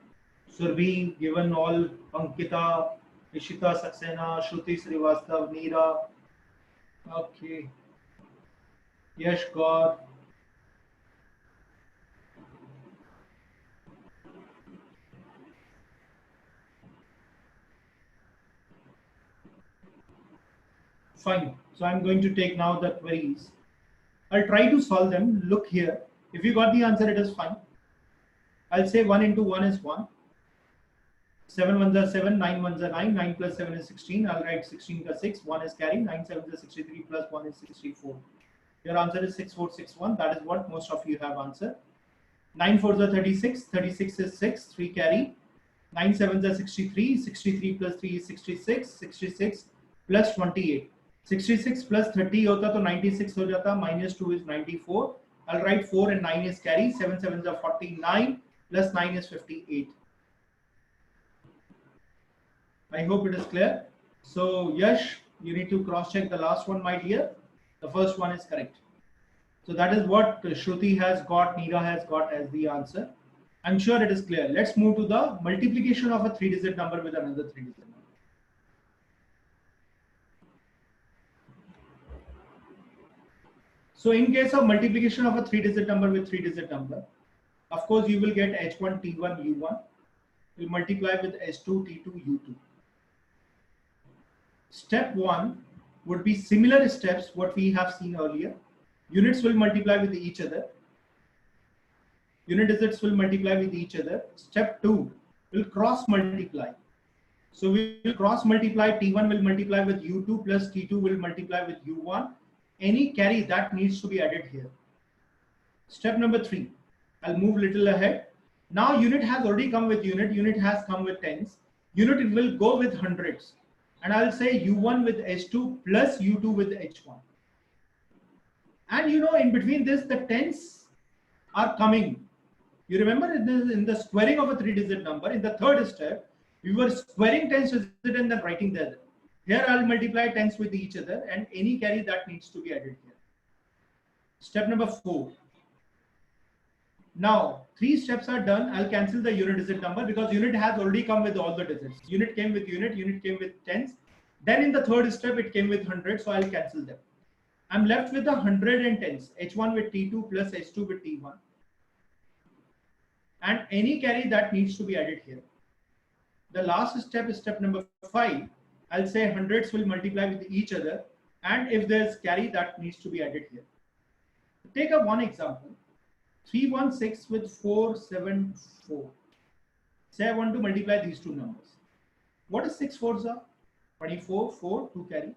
Surbi given all. Ankita, Ishita Saxena, Shruti Srivastav, Neera. Okay. Yash Gaur. Fine. So I'm going to take now the queries. I'll try to solve them. Look here. If you got the answer, it is fine. I'll say 1 into 1 is 1. 7 ones are 7, 9 ones are 9, 9 plus 7 is 16. I'll write 16 plus 6, 1 is carry, 9 7 is 63 plus 1 is 64. Your answer is 6461. That is what most of you have answered. 9 4s are 36, 36 is 6, 3 carry. 9 7s are 63, 63 plus 3 is 66, 66 plus 28. 66 plus 30 होता तो 96 हो जाता, minus 2 is 94. I'll write 4 and 9 is carry, 7 7s are 49, plus 9 is 58. I hope it is clear. So Yash, you need to cross check the last one, my dear. The first one is correct. So that is what Shruti has got, Neera has got as the answer. I'm sure it is clear. Let's move to the multiplication of a 3-digit number with another 3-digit number. So in case of multiplication of a 3-digit number with 3-digit number, of course you will get H1, T1, U1. You multiply with S2, T2, U2. Step 1 would be similar steps what we have seen earlier. Units will multiply with each other. Unit digits will multiply with each other. Step 2 will cross multiply. So we will cross multiply. T1 will multiply with U2 plus T2 will multiply with U1. Any carry that needs to be added here. Step number 3. I'll move a little ahead. Now unit has already come with unit. Unit has come with tens. Unit will go with hundreds. And I'll say U1 with H2 plus U2 with H1. And you know, in between this, the tens are coming. You remember in the squaring of a 3-digit number, in the third step, we were squaring tens digit and then writing that. Here I'll multiply tens with each other and any carry that needs to be added here. Step number 4. Now, 3 steps are done. I'll cancel the unit digit number because unit has already come with all the digits. Unit came with unit came with tens. Then in the third step, it came with 100, so I'll cancel them. I'm left with the 100 and tens, H1 with T2 plus H2 with T1. And any carry that needs to be added here. The last step is step number 5. I'll say hundreds will multiply with each other. And if there's carry that needs to be added here. Take a one example. 316 with 474. Say I want to multiply these two numbers. What is 6 fours are? 24, 4, 2 carry.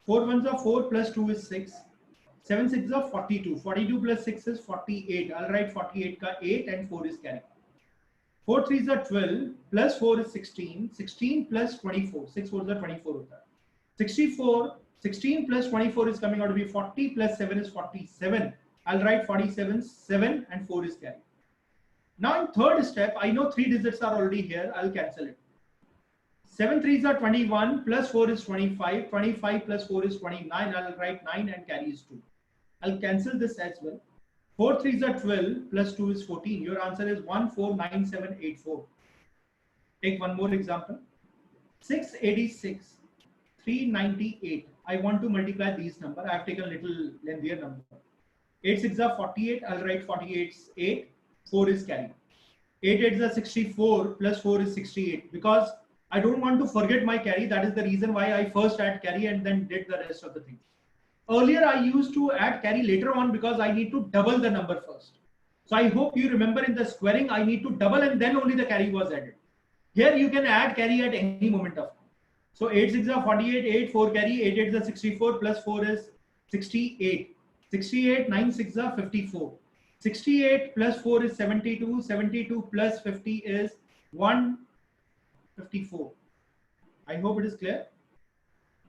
4 ones are 4 plus 2 is 6. 7 6 are 42. 42 plus 6 is 48. I'll write 48 ka 8 and 4 is carry. 4 3s are 12 plus 4 is 16. 16 plus 24. 6 4s are 24 hota hai. 64. 16 plus 24 is coming out to be 40 plus 7 is 47. I'll write 47, 7 and 4 is carry. Now in third step, I know 3 digits are already here. I'll cancel it. 7 3s are 21 plus 4 is 25. 25 plus 4 is 29. I'll write 9 and carry is 2. I'll cancel this as well. 4 3s are 12 plus 2 is 14. Your answer is 149784. Take one more example. 686, 398. I want to multiply these numbers. I have taken a little lengthier number. 8 6 are 48. I'll write 48 is 8. 4 is carry. 8 8 are 64 plus 4 is 68. Because I don't want to forget my carry. That is the reason why I first add carry and then did the rest of the things. Earlier, I used to add carry later on because I need to double the number first. So I hope you remember in the squaring, I need to double and then only the carry was added. Here you can add carry at any moment of time. So 8 6 are 48, 8 4 carry, 8 8 are 64 plus 4 is 68. 68, 9 6 are 54. 68 plus 4 is 72. 72 plus 50 is 154. I hope it is clear.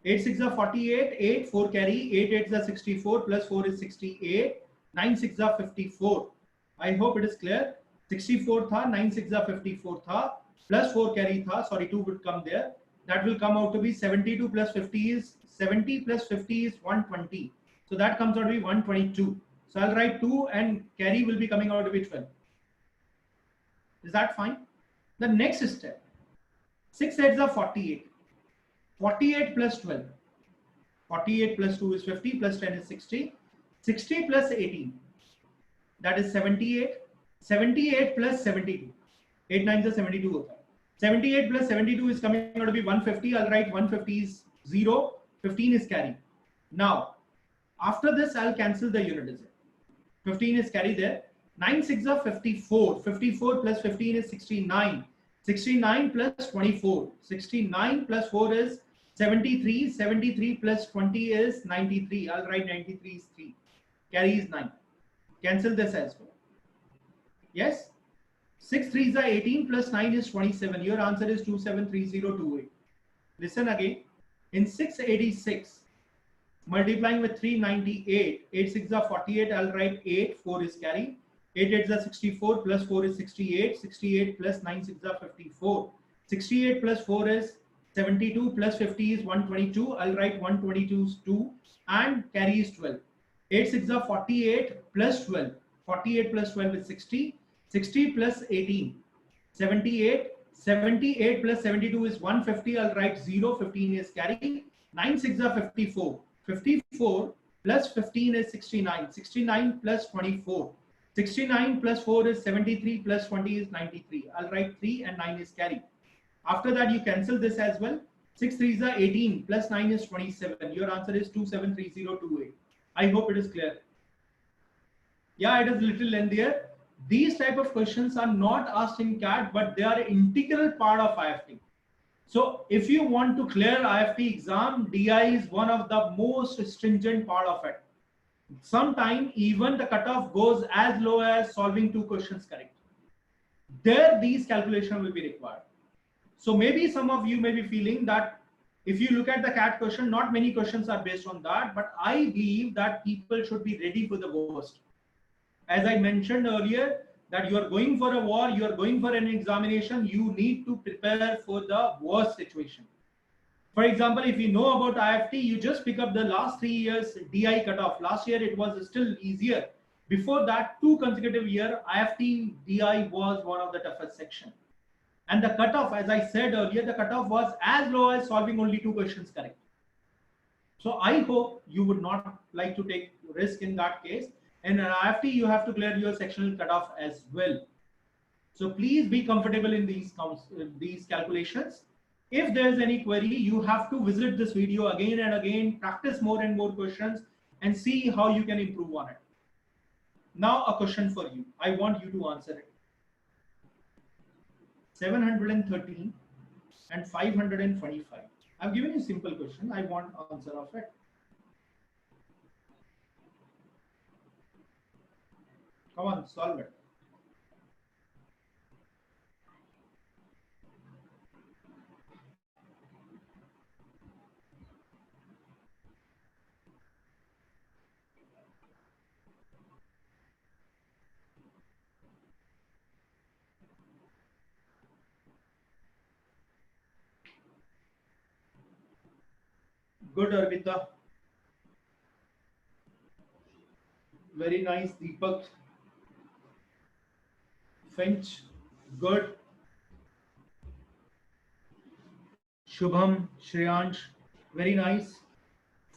8 6 are 48, 8 4 carry, 8 8 are 64 plus 4 is 68. 9 6 are 54. I hope it is clear. 64 tha, 9 6 are 54 tha, plus 4 carry tha, sorry 2 would come there. That will come out to be 72 plus 50 is 70 plus 50 is 120. So that comes out to be 122. So I'll write 2 and carry will be coming out to be 12. Is that fine? The next step. 6 heads are 48. 48 plus 12. 48 plus 2 is 50 plus 10 is 60. 60 plus 18. That is 78. 78 plus 72. 8 9s are 72 hota hai. 78 plus 72 is coming out to be 150. I'll write 150 is 0. 15 is carry. Now, after this, I'll cancel the unit digit. 15 is carry there. 9 6 are 54. 54 plus 15 is 69. 69 plus 24. 69 plus 4 is 73. 73 plus 20 is 93. I'll write 93 is 3. Carry is 9. Cancel this as well. Yes? 6 3s are 18 plus 9 is 27. Your answer is 273028. Listen again. In 686, multiplying with 398, 8 6 are 48. I'll write 8. 4 is carry. 8 8 are 64 plus 4 is 68. 68 plus 9 6 are 54. 68 plus 4 is 72 plus 50 is 122. I'll write 122 is 2 and carry is 12. 8 6 are 48 plus 12. 48 plus 12 is 60. 60 plus 18. 78. 78 plus 72 is 150. I'll write 0. 15 is carry. 9 6 are 54. 54 plus 15 is 69. 69 plus 24. 69 plus 4 is 73 plus 20 is 93. I'll write 3 and 9 is carry. After that, you cancel this as well. 6 3s are 18 plus 9 is 27. Your answer is 273028. I hope it is clear. Yeah, it is a little lengthier. These type of questions are not asked in CAT, but they are an integral part of IFT. So if you want to clear IFT exam, DI is one of the most stringent part of it. Sometimes even the cutoff goes as low as solving 2 questions correct. There, these calculations will be required. So maybe some of you may be feeling that if you look at the CAT question, not many questions are based on that, but I believe that people should be ready for the worst. As I mentioned earlier, that you are going for a war, you are going for an examination, you need to prepare for the worst situation. For example, if you know about IFT, you just pick up the last 3 years DI cutoff. Last year it was still easier. Before that, 2 consecutive years, IFT DI was one of the toughest section. And the cutoff, as I said earlier, the cutoff was as low as solving only 2 questions correct. So I hope you would not like to take risk in that case. And in IFT, you have to clear your sectional cutoff as well. So please be comfortable in these calculations. If there is any query, you have to visit this video again and again, practice more and more questions, and see how you can improve on it. Now a question for you. I want you to answer it. 713 and 525. I've given you a simple question. I want answer of it. Come on, solve it. Good, Arvita. Very nice, Deepak. Finch. Good. Shubham. Shreyansh. Very nice.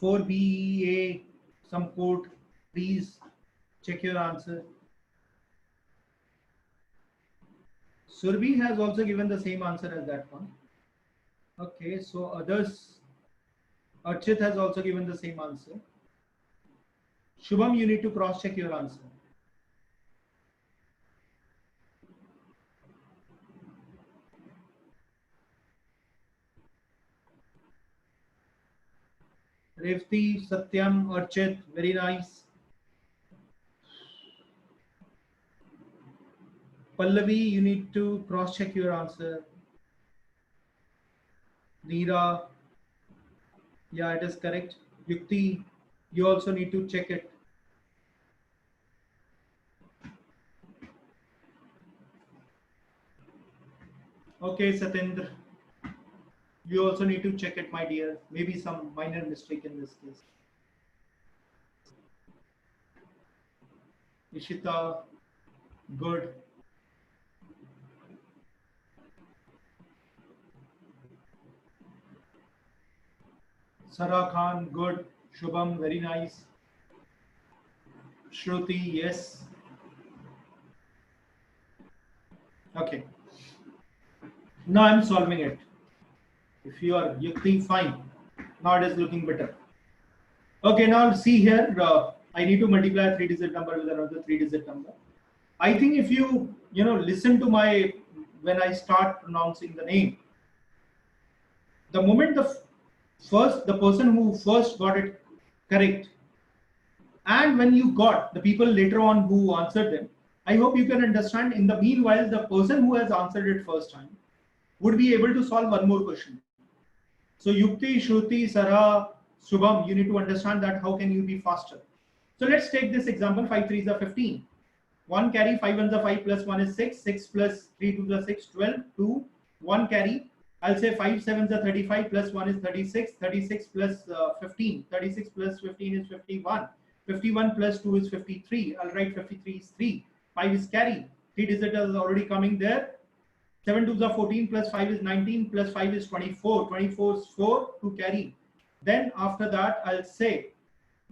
4BEA. Some code. Please check your answer. Surbhi has also given the same answer as that one. Okay, so others. Archit has also given the same answer. Shubham, you need to cross check your answer. Revti, Satyam, Archit, very nice. Pallavi, you need to cross check your answer. Neera, yeah, it is correct. Yukti, you also need to check it. Okay, Satyendra, you also need to check it, my dear. Maybe some minor mistake in this case. Ishita, good. Sarah Khan, good. Shubham, very nice. Shruti, yes. Okay. Now I'm solving it. If you are Yukti, fine. Now it is looking better. Okay, now see here. I need to multiply a three-digit number with another three-digit number. I think if you listen to my when I start pronouncing the name, the moment the person who first got it correct, and when you got the people later on who answered them, I hope you can understand. In the meanwhile, the person who has answered it first time would be able to solve one more question. So Yukti, Shruti, Sarah, Shubham, you need to understand that how can you be faster. So let's take this example. 5 3s are 15. 1 carry, 5 1s are 5 plus 1 is 6. 6 plus 3 2s are 6, 12. 2, 1 carry. I'll say 5 7s are 35 plus 1 is 36. 36 plus 15. 36 plus 15 is 51. 51 plus 2 is 53. I'll write 53 is 3. 5 is carry. 3 digit is already coming there. 7 2s are 14 plus 5 is 19 plus 5 is 24. 24 is 4 to carry. Then after that, I'll say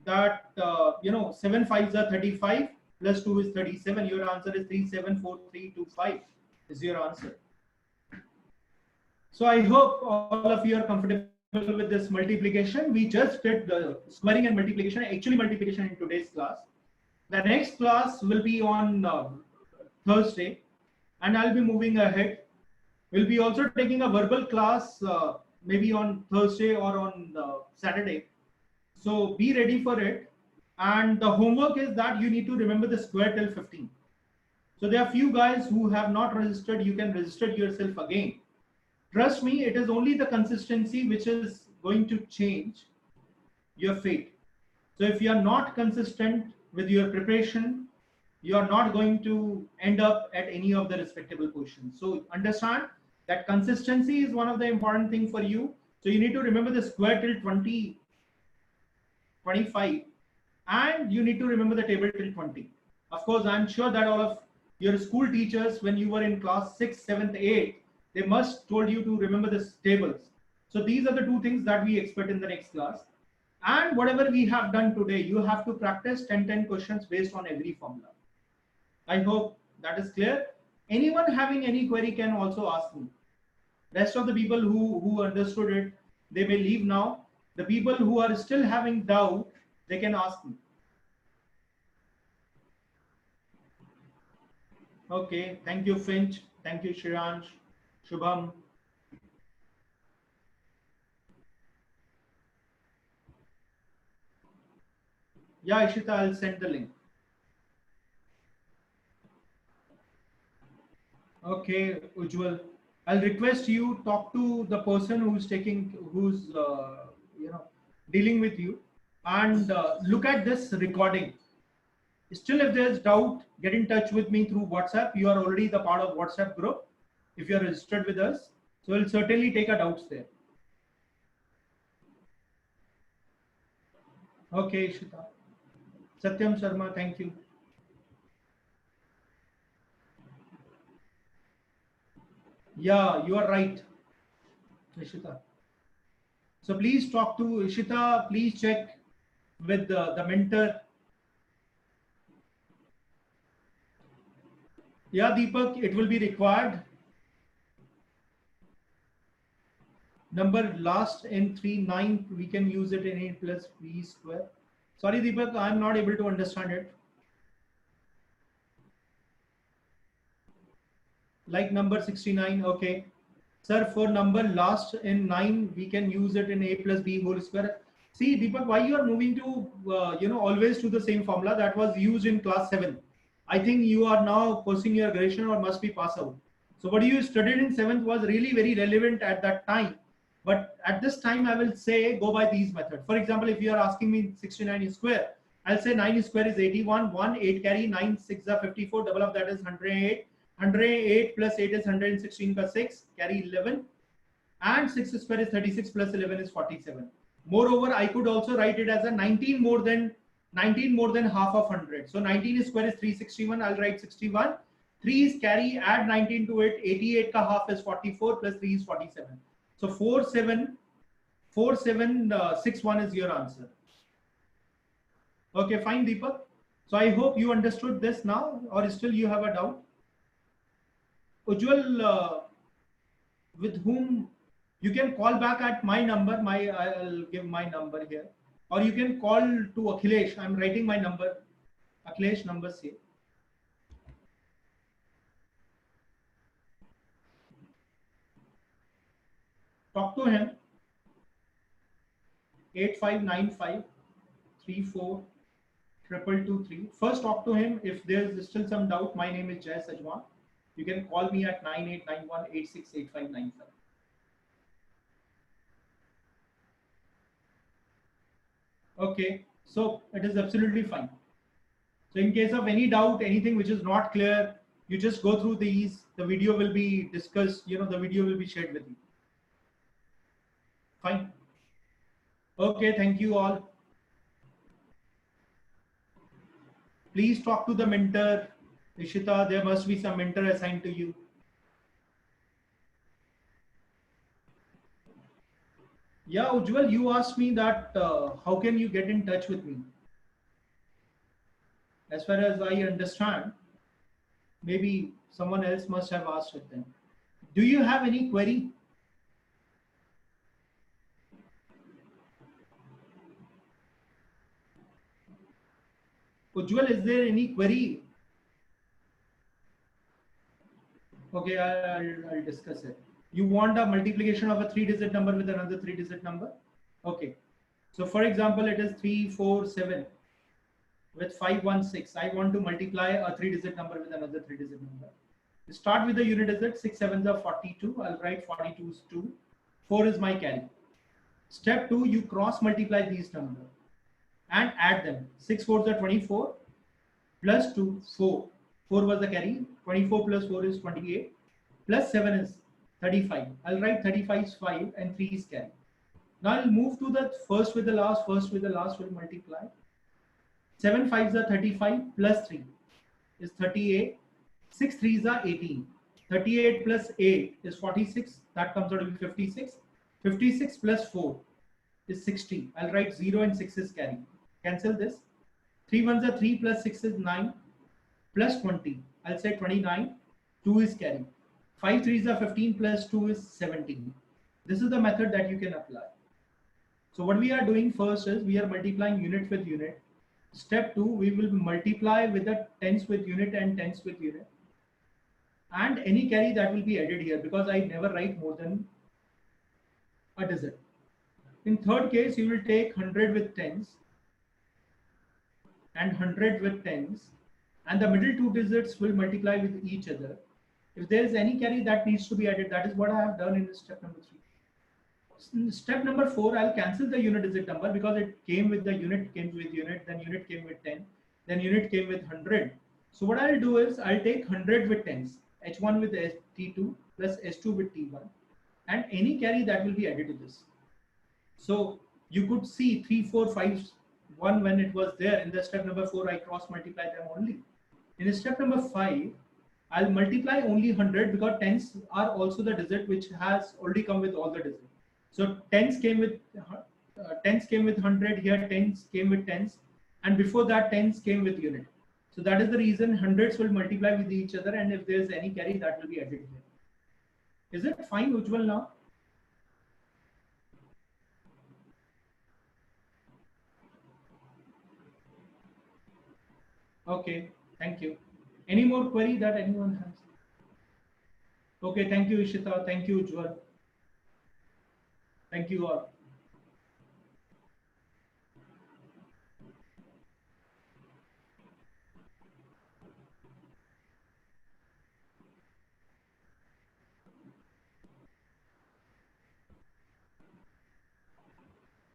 that 7 5s are 35 plus 2 is 37. Your answer is 374325 is your answer. So I hope all of you are comfortable with this multiplication. We just did the squaring and multiplication, actually multiplication in today's class. The next class will be on Thursday, and I'll be moving ahead. We'll be also taking a verbal class maybe on Thursday or on Saturday. So be ready for it. And the homework is that you need to remember the square till 15. So there are few guys who have not registered. You can register yourself again. Trust me, it is only the consistency which is going to change your fate. So if you are not consistent with your preparation, you are not going to end up at any of the respectable positions. So understand that consistency is one of the important thing for you. So you need to remember the square till 20, 25, and you need to remember the table till 20. Of course, I'm sure that all of your school teachers, when you were in class 6th, 7th, 8th, they must told you to remember the tables. So these are the two things that we expect in the next class. And whatever we have done today, you have to practice 10 questions based on every formula. I hope that is clear. Anyone having any query can also ask me. Rest of the people who understood it, they may leave now. The people who are still having doubt, they can ask me. Okay, thank you, Finch. Thank you, Shiransh, Shubham. Yeah, Ishita, I'll send the link. Okay, Ujjwal. I'll request you talk to the person who's dealing with you, and look at this recording. Still, if there's doubt, get in touch with me through WhatsApp. You are already the part of WhatsApp group if you are registered with us. So we'll certainly take our doubts there. Okay, Ishita. Satyam Sharma, thank you. Yeah, you are right, Ishita. So please talk to Ishita. Please check with the mentor. Yeah, Deepak, it will be required. Number last in 3 9, we can use it in a plus b square. Sorry, Deepak, I'm not able to understand it. Like number 69, okay. Sir, for number last in 9, we can use it in a plus b whole square. See, Deepak, why you are moving to, always to the same formula that was used in class 7. I think you are now pursuing your graduation or must be pass out. So what you studied in 7th was really very relevant at that time. But at this time, I will say go by these methods. For example, if you are asking me 69 square, I'll say 9 square is 81, 1, 8 carry, 9, 6 are 54, double of that is 108. 108 plus 8 is 116 plus 6, carry 11. And 6 square is 36 plus 11 is 47. Moreover, I could also write it as a 19 more than half of 100. So 19 square is 361. I'll write 61. 3 is carry, add 19 to it. 88 ka half is 44 plus 3 is 47. So 4761 is your answer. Okay, fine, Deepak. So I hope you understood this now, or still you have a doubt. Ujjwal, with whom you can call back at my number. I'll give my number here, or you can call to Akhilesh. I'm writing my number. Akhilesh numbers here. Talk to him. 8595 34 223. First, talk to him. If there's still some doubt, my name is Jay Sajwan. You can call me at 9891868595. Okay, so it is absolutely fine. So in case of any doubt, anything which is not clear, you just go through these. The video will be discussed. The video will be shared with you. Fine. Okay, thank you all. Please talk to the mentor. Ishita, there must be some mentor assigned to you. Yeah, Ujjwal, you asked me that how can you get in touch with me? As far as I understand, maybe someone else must have asked it then. Do you have any query? Ujjwal, is there any query? Okay, I'll discuss it. You want a multiplication of a 3-digit number with another 3-digit number? Okay. So for example, it is 347 with 516. I want to multiply a 3-digit number with another 3-digit number. Start with the unit digit. 6 7s are 42. I'll write 42 is 2. 4 is my carry. Step 2, you cross multiply these numbers and add them. 6 4s are 24 plus 2, 4. 4 was the carry. 24 plus 4 is 28. Plus 7 is 35. I'll write 35 is 5 and 3 is carry. Now I'll move to the first with the last. First with the last will multiply. 7 5s are 35 plus 3 is 38. 6 3s are 18. 38 plus 8 is 46. That comes out to be 56. 56 plus 4 is 60. I'll write 0 and 6 is carry. Cancel this. 3 1s are 3 plus 6 is 9 plus 20. I'll say 29. 2 is carry. 5 3s are 15 plus 2 is 17. This is the method that you can apply. So what we are doing first is we are multiplying unit with unit. Step 2, we will multiply with the tens with unit and tens with unit. And any carry that will be added here, because I never write more than a digit. In third case, you will take 100 with tens and 100 with tens, and the middle two digits will multiply with each other. If there is any carry that needs to be added, that is what I have done in step number 3. In step number 4, I'll cancel the unit digit number because it came with the unit, came with unit, then unit came with 10, then unit came with 100. So what I'll do is I'll take 100 with tens, H1 with T2 plus S2 with T1, and any carry that will be added to this. So you could see 3, 4, 5, 1 when it was there. In the step number 4, I cross multiply them only. In step number 5, I'll multiply only 100 because tens are also the digit which has already come with all the digits. So tens came with 100 here, tens came with tens, and before that tens came with unit. So that is the reason hundreds will multiply with each other, and if there is any carry, that will be added here. Is it fine, Ujjwal, now? Okay, thank you. Any more query that anyone has? Okay, thank you, Ishita. Thank you, Ujjwal. Thank you all.